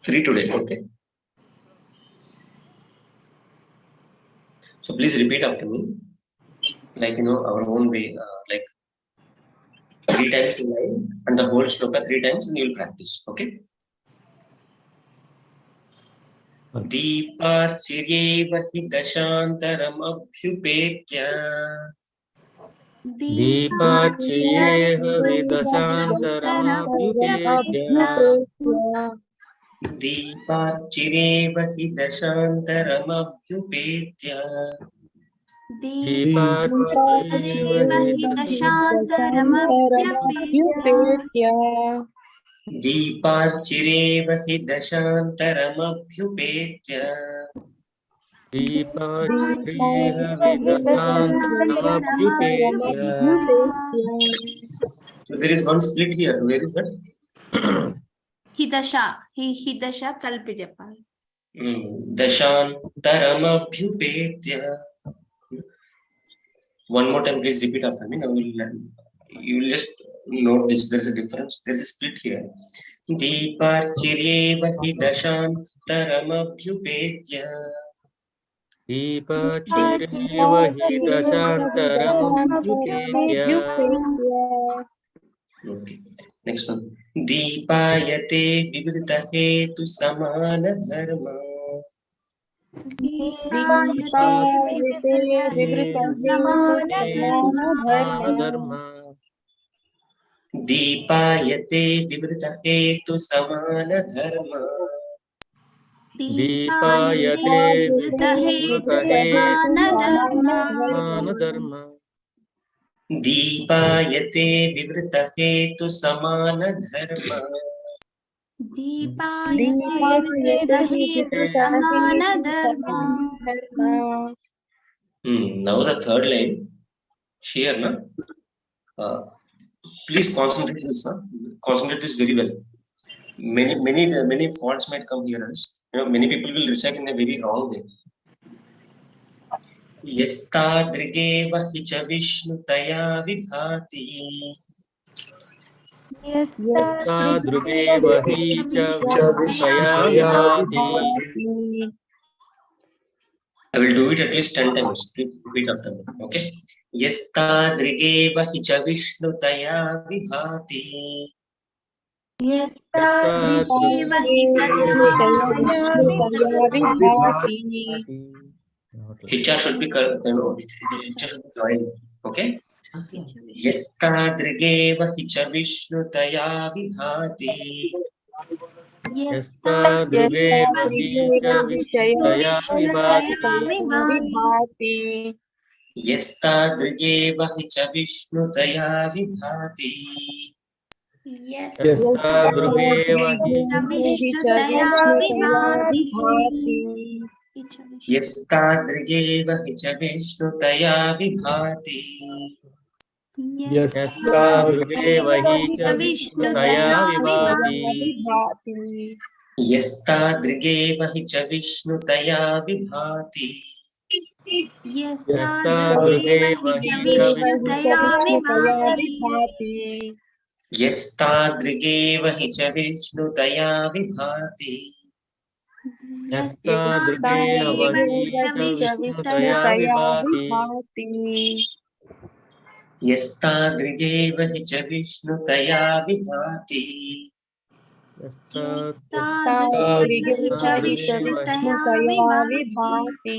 3 today. Okay. So please repeat after me. Like, our own way, like 3 times in line and the whole shloka 3 times and you'll practice. Okay. Deeparchiryev hi dashantaram abhyupetya. Deeparchyev vidashantaramabhyupetya. Deeparchiryev hi dashantaram abhyupetya. Deeparchyev Dashantaramabhyupetya. Deeparchiryev hi dashantaramabhyupetya. Deeparchyev vidashantaramabhyupetya. So there is one split here. Where is that? Hidasha kalpi చెప్పాలి. Dashantaramabhyupetya. One more time, please repeat after me. Now you will just note this. There is a difference. There is a split here. Deeparchiryev hi dashantaramabhyupetya. Deeparchyev vidashantaramabhyupetya. Okay. Next one. Deepayate vivritta hetu samana dharma. Deepayate vivritta hetu samana dharma. Deepayate vivritta hetu dharma. Deepayate vivritta hetu samana dharma. Now the third line here, na? Please concentrate this. Concentrate this very well. Many faults might come here. Many people will recite in a very wrong way. Yastadrigeva hicha Vishnu taya vibhati. Yastadrigeva hicha Vishnu taya vibhati. I will do it at least 10 times. Please repeat after me. Okay. Yastadrigeva hicha Vishnu taya vibhati. Hicha should be hicha should be joined. Okay. Yastadrigeva hicha Vishnu taya vibhati. Yastadrigeva hicha Vishnu taya vibhati. Yastadrigeva hicha Vishnu taya vibhati. Yastadrigeva hicha Vishnu taya vibhati. Yastadrigeva hicha Vishnu taya vibhati. Yastadrigeva hicha Vishnu taya vibhati. Yastadrigeva hicha Vishnu taya vibhati. Yastadrigeva hicha Vishnu taya vibhati. Yastadrigeva hicha Vishnu taya vibhati. Yastadrigeva hicha Vishnu taya vibhati. Yastadrigeva hicha Vishnu taya vibhati.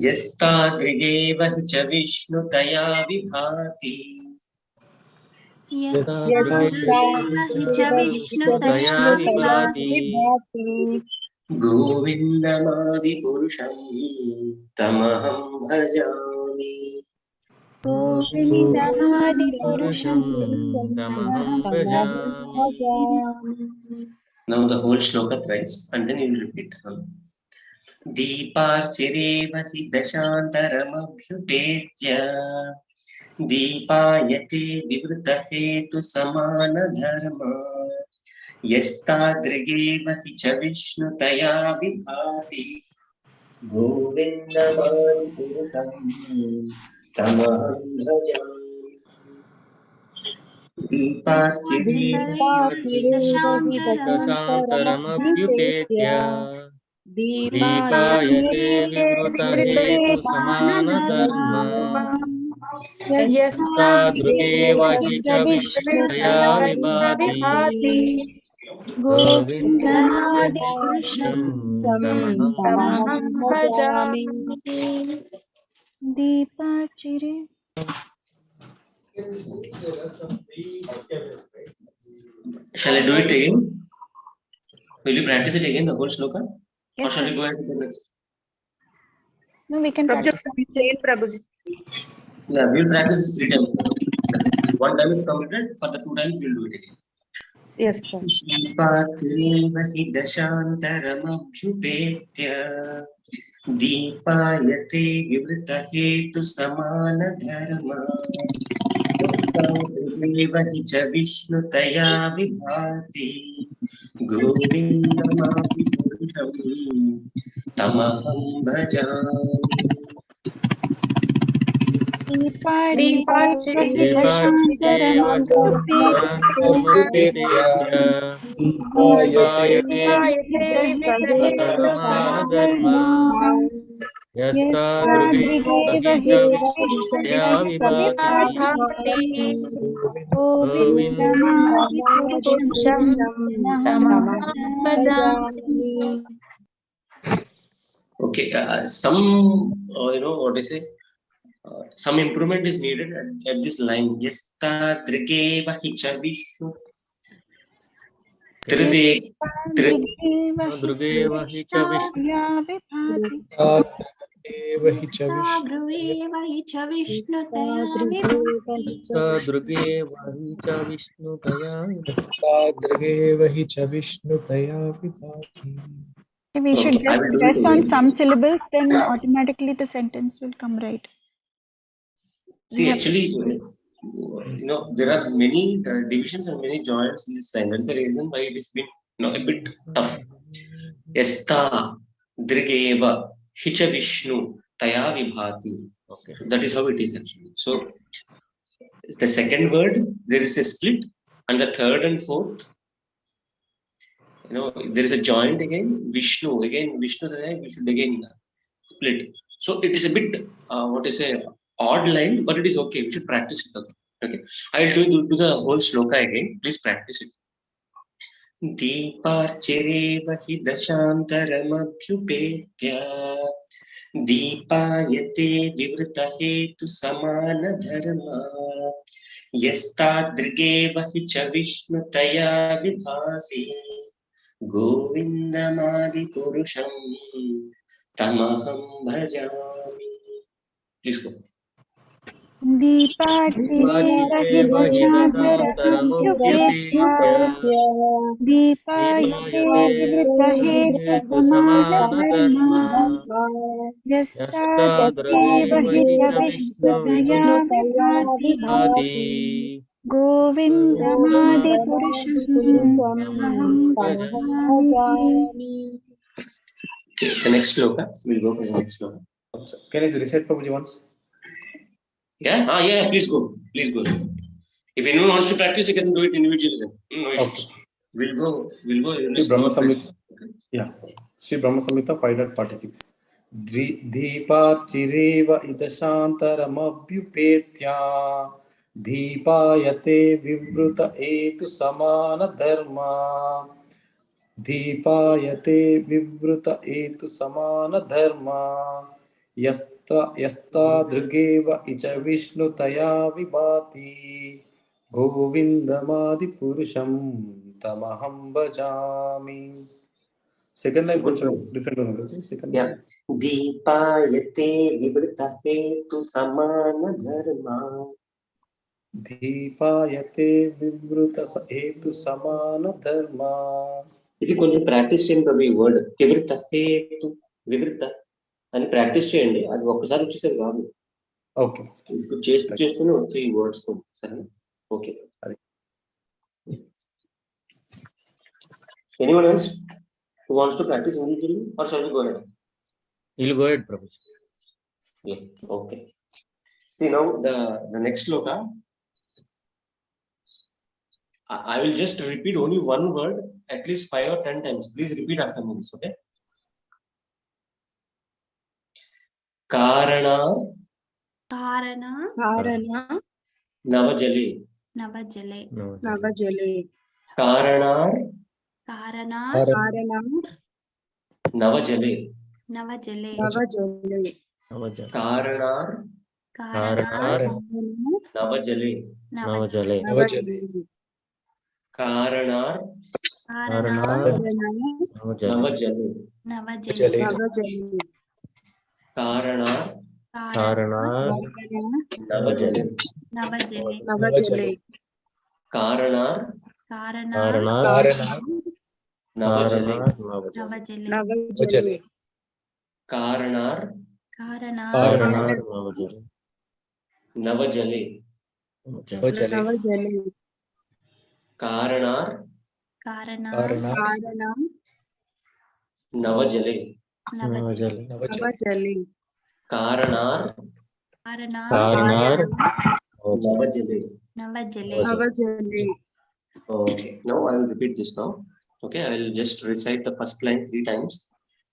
Yastadrigeva hicha Vishnu taya vibhati. Yastadrigeva hicha Vishnu taya vibhati. गोविन्दमादिपुरुषं तमहं भजामि गोविन्दमादिपुरुषं तमहं भजामि. Now the whole shloka thrice and then you will repeat. दीपार्चिरेव हि दशान्तरमभ्युपेत्य दीपायते विवृतहेतुसमानधर्मा यस्तादृगेव हि च विष्णुतया विभाति गोविन्दमादिपुरुषं तमहं भजामि दशान्तरमभ्युपेत्य दीपायते विवृतहेतुसमानधर्मा यस्तादृगेव हि च विष्णुतया विभाति गोविन्दमादिपुरुषं तमहं भजामि. दीपार्चिरे. Shall I do it again? Will you practice it again, the whole shloka? Yes, or shall we Prabhuji. go ahead to the next? No, we can practice. Yeah, we'll practice this 3 times. One time is completed, for the 2 times we'll do it again. Yes, दीपात्रेव हि दशान्तरमभ्युपेत्य दीपायते विवृतहेतुसमानधर्मा यस्तादृगेव हि च विष्णुतया विभाति गोविन्दमादिपुरुषं तमहं भजामि दीपार्चिरेव हि दशान्तरमभ्युपेत्य दीपायते विवृतहेतुसमानधर्मा यस्तादृगेव हि च विष्णुतया विभाति गोविन्दमादिपुरुषं तमहं भजामि. Okay, some what I say, some improvement is needed at this line. Yastadrigeva hi cha vishnu दृगेव हि च विष्णुतया विभाति. We should just stress on some syllables, then automatically the sentence will come right. See, actually, there are many divisions and many joints in this line. That's the reason why it has been a bit tough. Yasta drigeva hicha vishnu taya vibhati. Okay, so that is how it is actually. So the second word there is a split, and the third and fourth, there is a joint again. Vishnu taya, we should again split. So it is a bit odd line, but it is okay. We should practice it. Okay. I will do the whole shloka again. Please practice it. दीपार्चिरेव हि दशान्तरमभ्युपेत्य दीपायते विवृतहेतुसमानधर्मा यस्तादृगेव हि च विष्णुतया विभाति गोविन्दमादिपुरुषं तमहं भजामि. Please go. दीपार्चिरेव हि दशान्तरमभ्युपेत्य दीपायते विवृतहेतुसमानधर्मा यस्तादृगेव हि च विष्णुतया विभाति गोविन्दमादिपुरुषं तमहं भजामि. The next shloka. We'll go for the next shloka. Can I reset Prabhuji once? Yeah? Please go. Please go. If anyone wants to practice, you can do it individually. No issues. Okay. We'll go. Brahma Samhita. Yeah. Sri Brahma Samhita 5.46. Deeparchireva idashantaramabhyupetya Deepayate vivruta etu samana dharma Deepayate vivruta etu samana dharma Yasta drugeva icha vishnu taya vibhati Govindamadi purusham tamaham bhajami. Second line కొంచెం different గా ఉంటుంది. Second Yeah. దీపాయతే వివృత హేతు సమాన ధర్మ. దీపాయతే వివృత హేతు సమాన ధర్మ. ఇది కొంచెం ప్రాక్టీస్ చేయండి ప్రభు. ఈ వర్డ్ వివృత హేతు వివృత అని ప్రాక్టీస్ చేయండి. అది ఒక్కసారి వచ్చేసరి కాదు. ఓకే, ఇప్పుడు చేస్తూనే వచ్చే ఈ వర్డ్స్ సరే. Okay, anyone else who wants to practice individually or shall we go ahead? You'll go ahead, Prabhu. Yeah, okay. See now the next sloka. I will just repeat only one word at least 5 or 10 times. Please repeat after me, okay? Karana Navajale. Karanar Navajale. Karanar Navajale. Karanar Navajale. Karanar Navajale. Karanar Navajale. Karanar Navajale. Karanar Navajale. Karanar Navajale. Okay, now I will repeat this now. Okay, I will just recite the first line 3 times.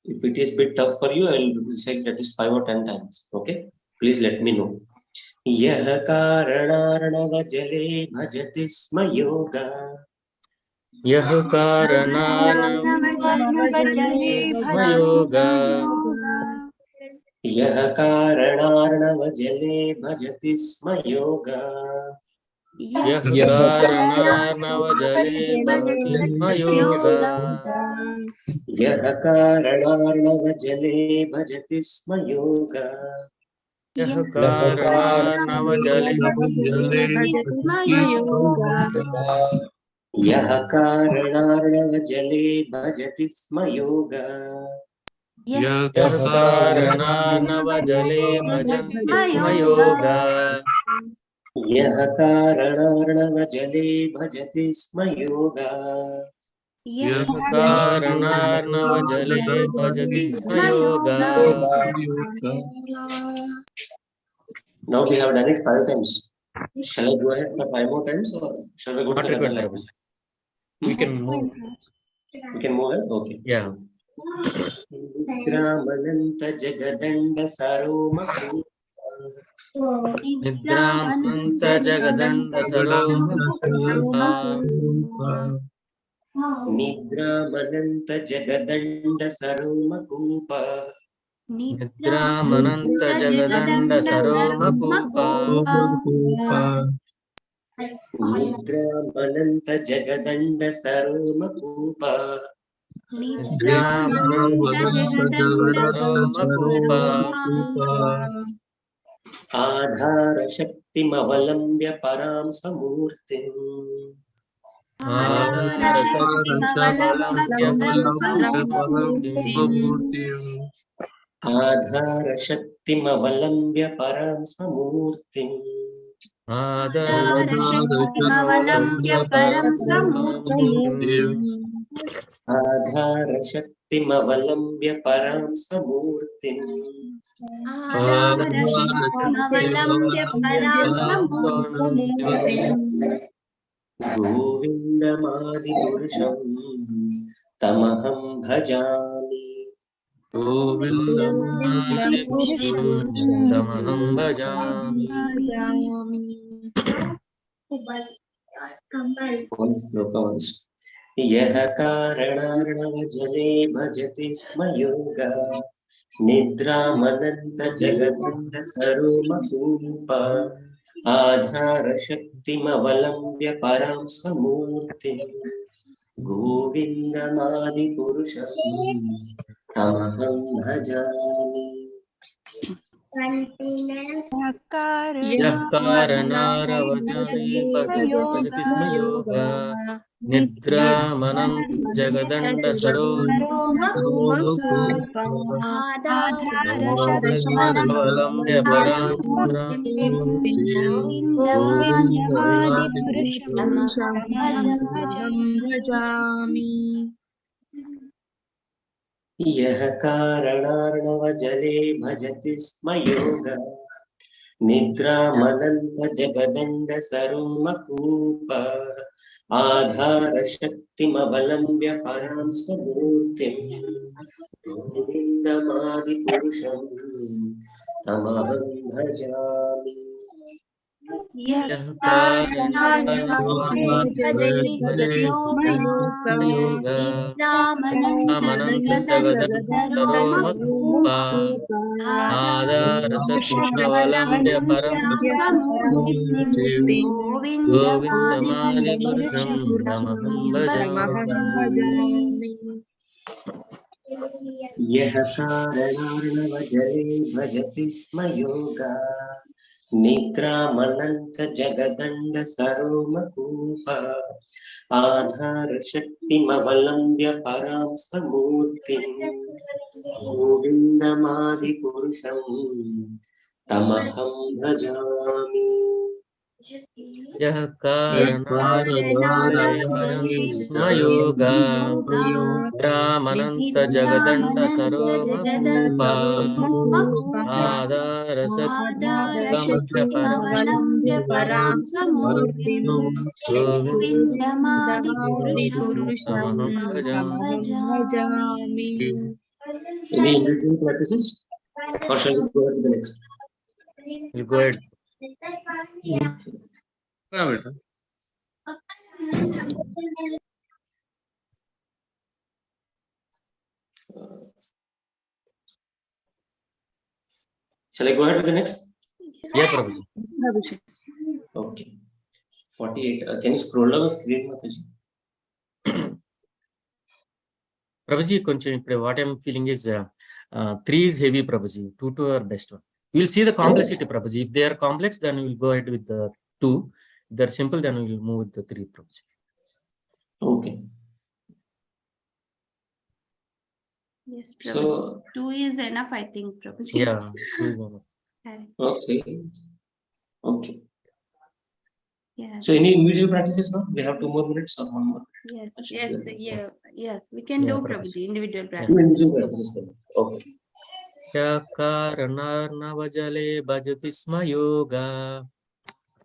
If it is bit tough for you, I will recite that is 5 or 10 times. Okay, please let me know. Yah karanarnavajale bhajati sma yoga. Yah karanarnavajale sma yoga. Yah karanarnavajale bhajati sma yoga. Yah karanarnavajale bhajati sma yoga. Yah karanarnavajale bhajati sma yoga. Yah karanarnavajale bhajati sma yoga. Yah karanarnavajale bhajati sma yoga. Yah karanarnavajale bhajanti sma yoga. Yah karanarnavajale bhajati sma yoga. Yah karanarnavajale bhajati sma yoga. Now we have done it 5 times. Shall I go ahead for 5 more times or shall we go to Not another required, line? We can move. We can move ahead? Okay. Yeah. Nidramananta jagadanda saroma Nidramanta jagadanda saroma kupa. Nidramananta jagadanda saroma kupa. Nidramananta jagadanda saroma kupa. Nidramananta jagadanda saroma kupa. Nidramananta jagadanda saroma kupa. Adhara shaktimavalamvya param samurtim. Adhara shaktimavalamvya param samurtim. Adhara shaktimavalamvya param samurtim. Adhara shaktimavalamvya param samurtim. Adhara shaktimavalamvya param samurtim. Adhara shaktimavalamvya param samurtim. Govindamadi purusham tamaham bhajami. Govindamadi purusham tamaham bhajami. One sloka once. Yah karanarnavajale bhajati sma yoga. Nidramananta jagadanda saroma kupa. Adhara shaktimavalamvya param samurtim. गोविन्दमादिपुरुषं तमहं भजामि। यः कारणारवजाने भजति स्म योगा निद्रामनं जगदण्ड सरोमकूपावलम्ब्य परां यः कारणार्णवजले भजति स्म योगा निद्रामनन्तजगदण्डसरोमकूप आधारशक्तिमवलम्ब्य परां स्वमूर्तिं गोविन्दमादिपुरुषं तमहं भजामि। यः कारणारवजाने निद्रामनन्तजगदण्डसरोमकूपा आधारशक्तिमवलम्ब्य परं गोविन्दमादिपुरुषं तमहं भजामि। यः कारणार्णवजले भजति स्म योगा निद्रामनन्तजगदण्डसरोमकूप आधारशक्तिमवलम्ब्य परां स्वमूर्तिं गोविन्दमादिपुरुषं तमहं भजामि। यः कारणारवजले स्म योगा निद्रामनन्तजगदण्डसरोमकूपा आधारशक्तिमवलम्ब्य परां गोविन्दमादिपुरुषं तमहं भजामि। Any individual practices, or shall we go ahead to the next? We'll go ahead. Shall I go ahead to the next? Yeah, Prabhuji. Okay. 48. Can you scroll down the screen, Mataji? Prabhuji, koncham what I'm feeling is 3 is heavy, Prabhuji. 2 are best one. We'll see the complexity, Prabhuji. If they are complex, then we'll go ahead with the 2. If they're simple, then we'll move with the 3, Prabhuji. Okay. Yes, Prabhuji. So 2 is enough, I think, Prabhuji. Yeah, 2 is enough. okay. Okay. Yeah. So any individual practices now? We have 2 more minutes or 1 more? Yes. We can do, Prabhuji, individual 2 practice. individual practices then. Okay. यः कारणार्णवजले भजति स्म योगा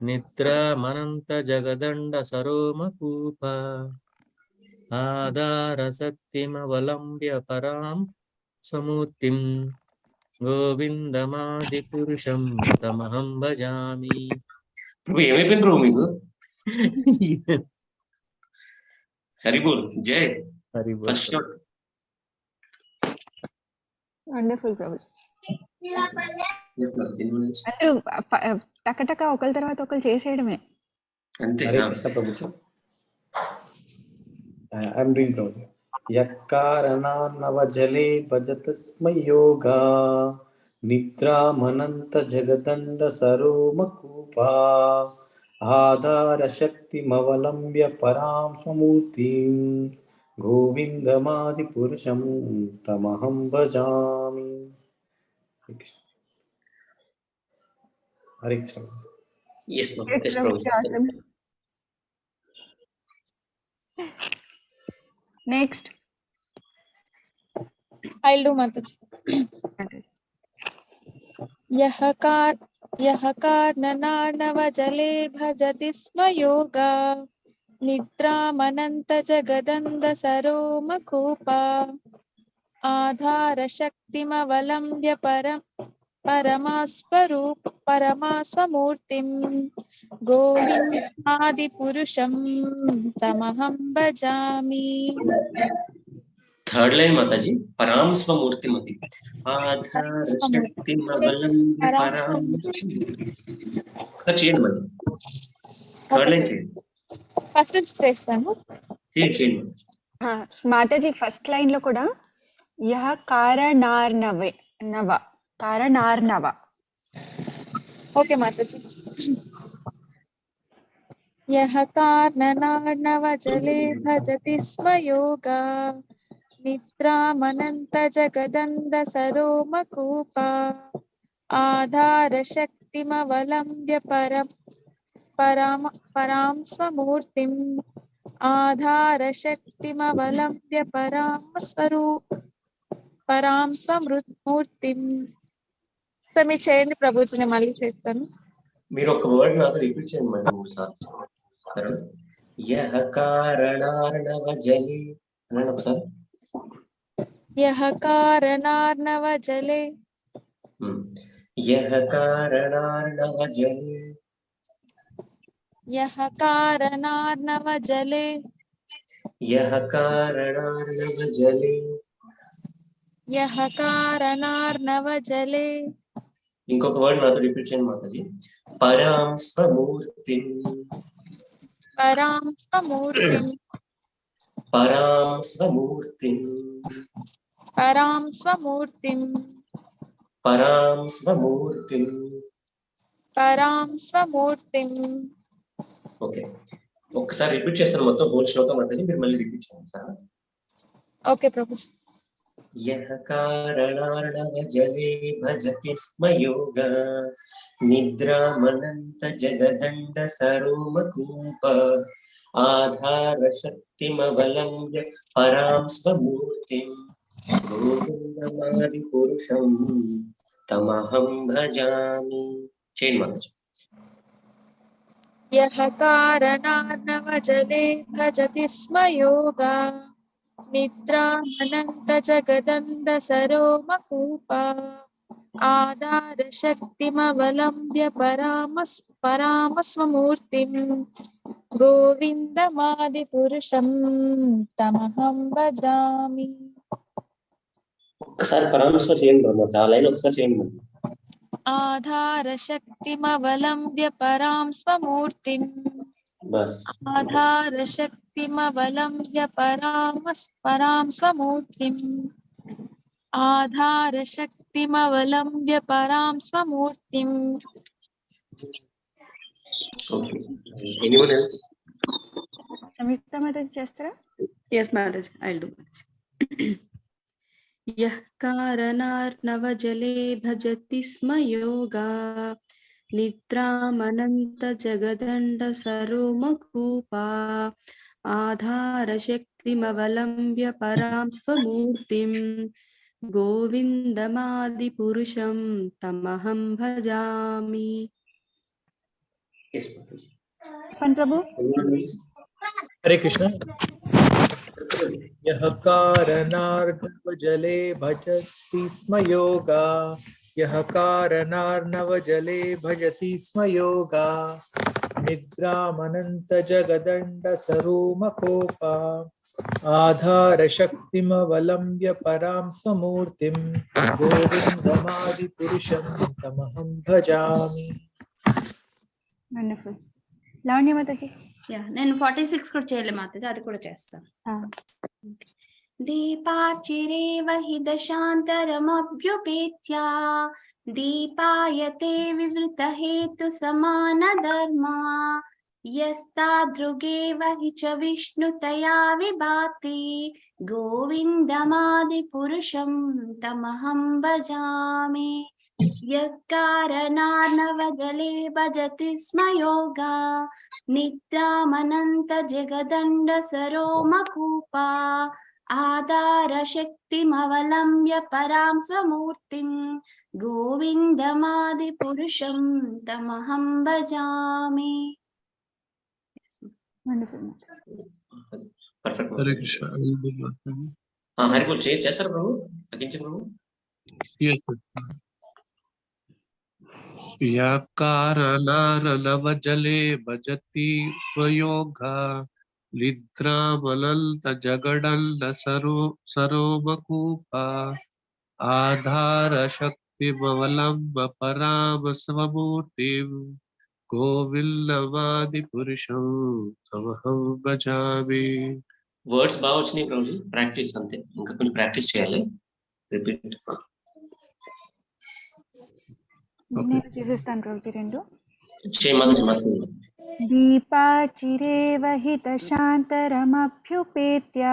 निद्रामनन्तजगदण्डसरोमकूपा आधारशक्तिमवलम्ब्य परां समूर्तिं गोविन्दमादिपुरुषं तमहं भजामि. ఏమైపోయింది bro మీకు? హరిబోల్ జై హరిబోల్. First shot. Wonderful ప్రభు. అంటే టకటక ఒకరి తర్వాత ఒకరు చేసేయడమే అంతే. Hare Krishna Prabhuji. I'm doing Prabhuji. Yakkaranarnavajale bhajata sma yoga nidramananta jagadanda saromakupa adhara shakti mavalambya param samurtim govindamadi purusham tamaham bhajami. Hare Krishna. Yes, Prabhu. Next. I'll do Mataji. यः कारणार्णवजले भजति स्म yoga निद्रामनन्तजगदण्डसरोमकूपा आधारशक्तिमवलम्ब्य परमास्वमूर्तिं गोविन्दमादिपुरुषं तमहं भजामि. Third line Mataji, Param Swamurti Mati. Adhara Shakti Mavalambi Param Swamurti. Sir, change Mati. Third line change. First నుంచి చేస్తాను. చేయండి. Mataji first line లో కూడా యహ కారణార్ణవే కారణార్ణవ. Okay Mataji. యః కార్ణనార్ణవ జలే భజతి స్మ యోగా నిద్రామనంత జగదంద సరోమకూపా ఆధార శక్తిమవలంబ్య పరాం స్వమూర్తిం ఆధార శక్తిమవలంబ్య పరాం స్వమూర్తిం. సో మీరు చేయండి ప్రభుజీ, నేను మళ్ళీ చేస్తాను. మీరు ఒక వర్డ్ నాతో రిపీట్ చేయండి మేడం ఒకసారి. యః కారణార్ణవ జలే అనండి ఒకసారి. యః కారణార్ణవ జలే యః కారణార్ణవ జలే యః కారణార్ణవ జలే యః కారణార్ణవ జలే యః కారణార్ణవ జలే. ఇంకొక వర్డ్ నాతో రిపీట్ చేయండి మాతాజీ. పరాం స్వమూర్తిం పరాం స్వమూర్తిం పరాం స్వమూర్తిం పరాం స్వమూర్తిం పరాం స్వమూర్తిం. పరాం స్వమూర్తిం. ఓకే, ఒకసారి రిపీట్ చేస్తాను మొత్తం హోల్ శ్లోకం మాతాజీ, మీరు మళ్ళీ రిపీట్ చేయండి సార్. ఓకే ప్రభుజీ. యః కారణార్ణవ జలే భజతి స్మ యోగా నిద్రామనంత జగదండ సరోమకూప ఆధార శక్తిమవలంబ్య పరాం స్వమూర్తిం గోవిందమాది పురుషం తమహం భజామి. చేయండి మాతాజీ. యః కారణార్ణవ జలే భజతి స్మ యోగా నిద్రామనంత జగదంద సరోమకూపా ఆధార శక్తిమవలంబ్య పరామస్వమూర్తిం గోవిందమాది పురుషం తమహం భజామి. ఒకసారి పరామర్శ చేయండి ఆ లైన్ ఒకసారి చేయండి. ఆధార శక్తిమవలంబ్య పరాం స్వమూర్తిం బస్ ఆధార శక్తిమవలంబ్య పరాం స్వమూర్తిం ఆధార శక్తిమవలంబ్య పరాం స్వమూర్తిం. Okay, anyone else? సంయుక్త మాతాజీ చేస్తారా? Yes, Mataji, I'll do. यः कारणार्णव जले भजति स्म योगा निद्रामनन्त जगदण्ड सरोमकूपा आधार शक्तिमवलम्ब्य परां स्वमूर्तिं गोविन्दमादिपुरुषं तमहं भजामि. Yes, प्रभु. हरे कृष्ण. यः कारणार्णव जले भजति स्म योगा यः कारणार्णव जले भजति स्म योगा निद्रामनन्त जगदण्ड सरोमकोपा आधार शक्तिमवलम्ब्य परां स्वमूर्तिं गोविन्दमादि पुरुषं तमहं भजामि. Wonderful. లావణ్య మాతాజీ. నేను 46 కూడా చేయలే మాతాజీ, అది కూడా చేస్తాను. దీపార్చిరేవ హి దశాంతరమభ్యుపేత్య దీపాయతే వివృత హేతు సమాన ధర్మా యస్తాదృగేవ హి చ విష్ణుతయా విభాతి గోవిందమాది పురుషం తమహం భజామి. యత్కారణార్ణవజలే భజతి స్మ యోగా నిద్రామనంత జగదండ సరోమకూపా ఆధార శక్తిమవలంబ్య పరాం స్వమూర్తిం గోవిందమాది పురుషం తమహం భజామి. హరే కృష్ణ. హరిబోల్ చేస్తారు ప్రభు, తగ్గించి ప్రభు. యాకారణార్ణవ జలే భజతి స్వయోగా నిద్రామనంత జగడండ సరోమకూపా ఆధార శక్తిమవలంబ పరామ స్వమూర్తిం గోవిందమాది పురుషం తమహం భజామి. వర్డ్స్ బాగా వచ్చినాయి ప్రభుజీ, ప్రాక్టీస్ అంతే, ఇంకా కొంచెం ప్రాక్టీస్ చేయాలి. రిపీట్. నేను చేసేస్తాను ప్రభుజీ రెండు. दीपाचिरेव हितशान्तरमभ्युपेत्य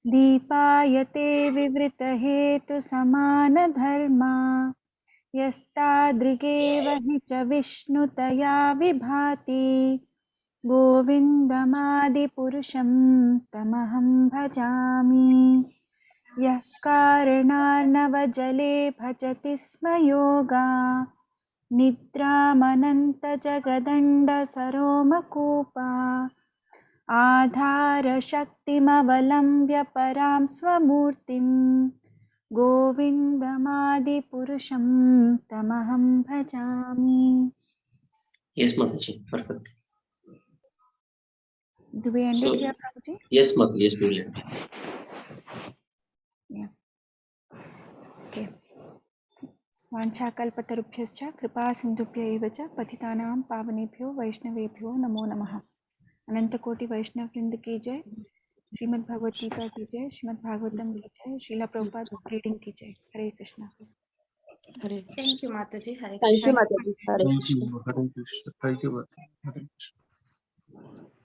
दीपायते विवृतहेतुसमानधर्मा यस्तादृगेव हि च विष्णुतया विभाति गोविन्दमादिपुरुषं तमहं भजामि। यः कारणार्णवजले भजति स्म योगा निद्रामनन्तजगदण्डसरोमकूपा आधारशक्तिमवलम्ब्य परां स्वमूर्तिं गोविन्दमादिपुरुषं तमहं भजामि. Yes, Mataji, perfect. Do we end it here, Prabhuji? Yes, Mataji, yes, we will. Yeah. Okay. वाञ्छाकल्पतरुभ्यश्च कृपा सिन्धुभ्य एव च पतितानां पावनेभ्यो वैष्णवेभ्यो नमो नमः. अनंत कोटि वैष्णव वृंद की जय. श्रीमद् भगवत गीता की जय. श्रीमद् भागवतम की जय. श्रीला प्रभुपाद रीडिंग की जय. हरे Krishna. Thank you, Mataji. Hare Thank you, Krishna. Mataji. Hare Thank Krishna. you. Hare Krishna. Thank you, Mataji. Hare Krishna.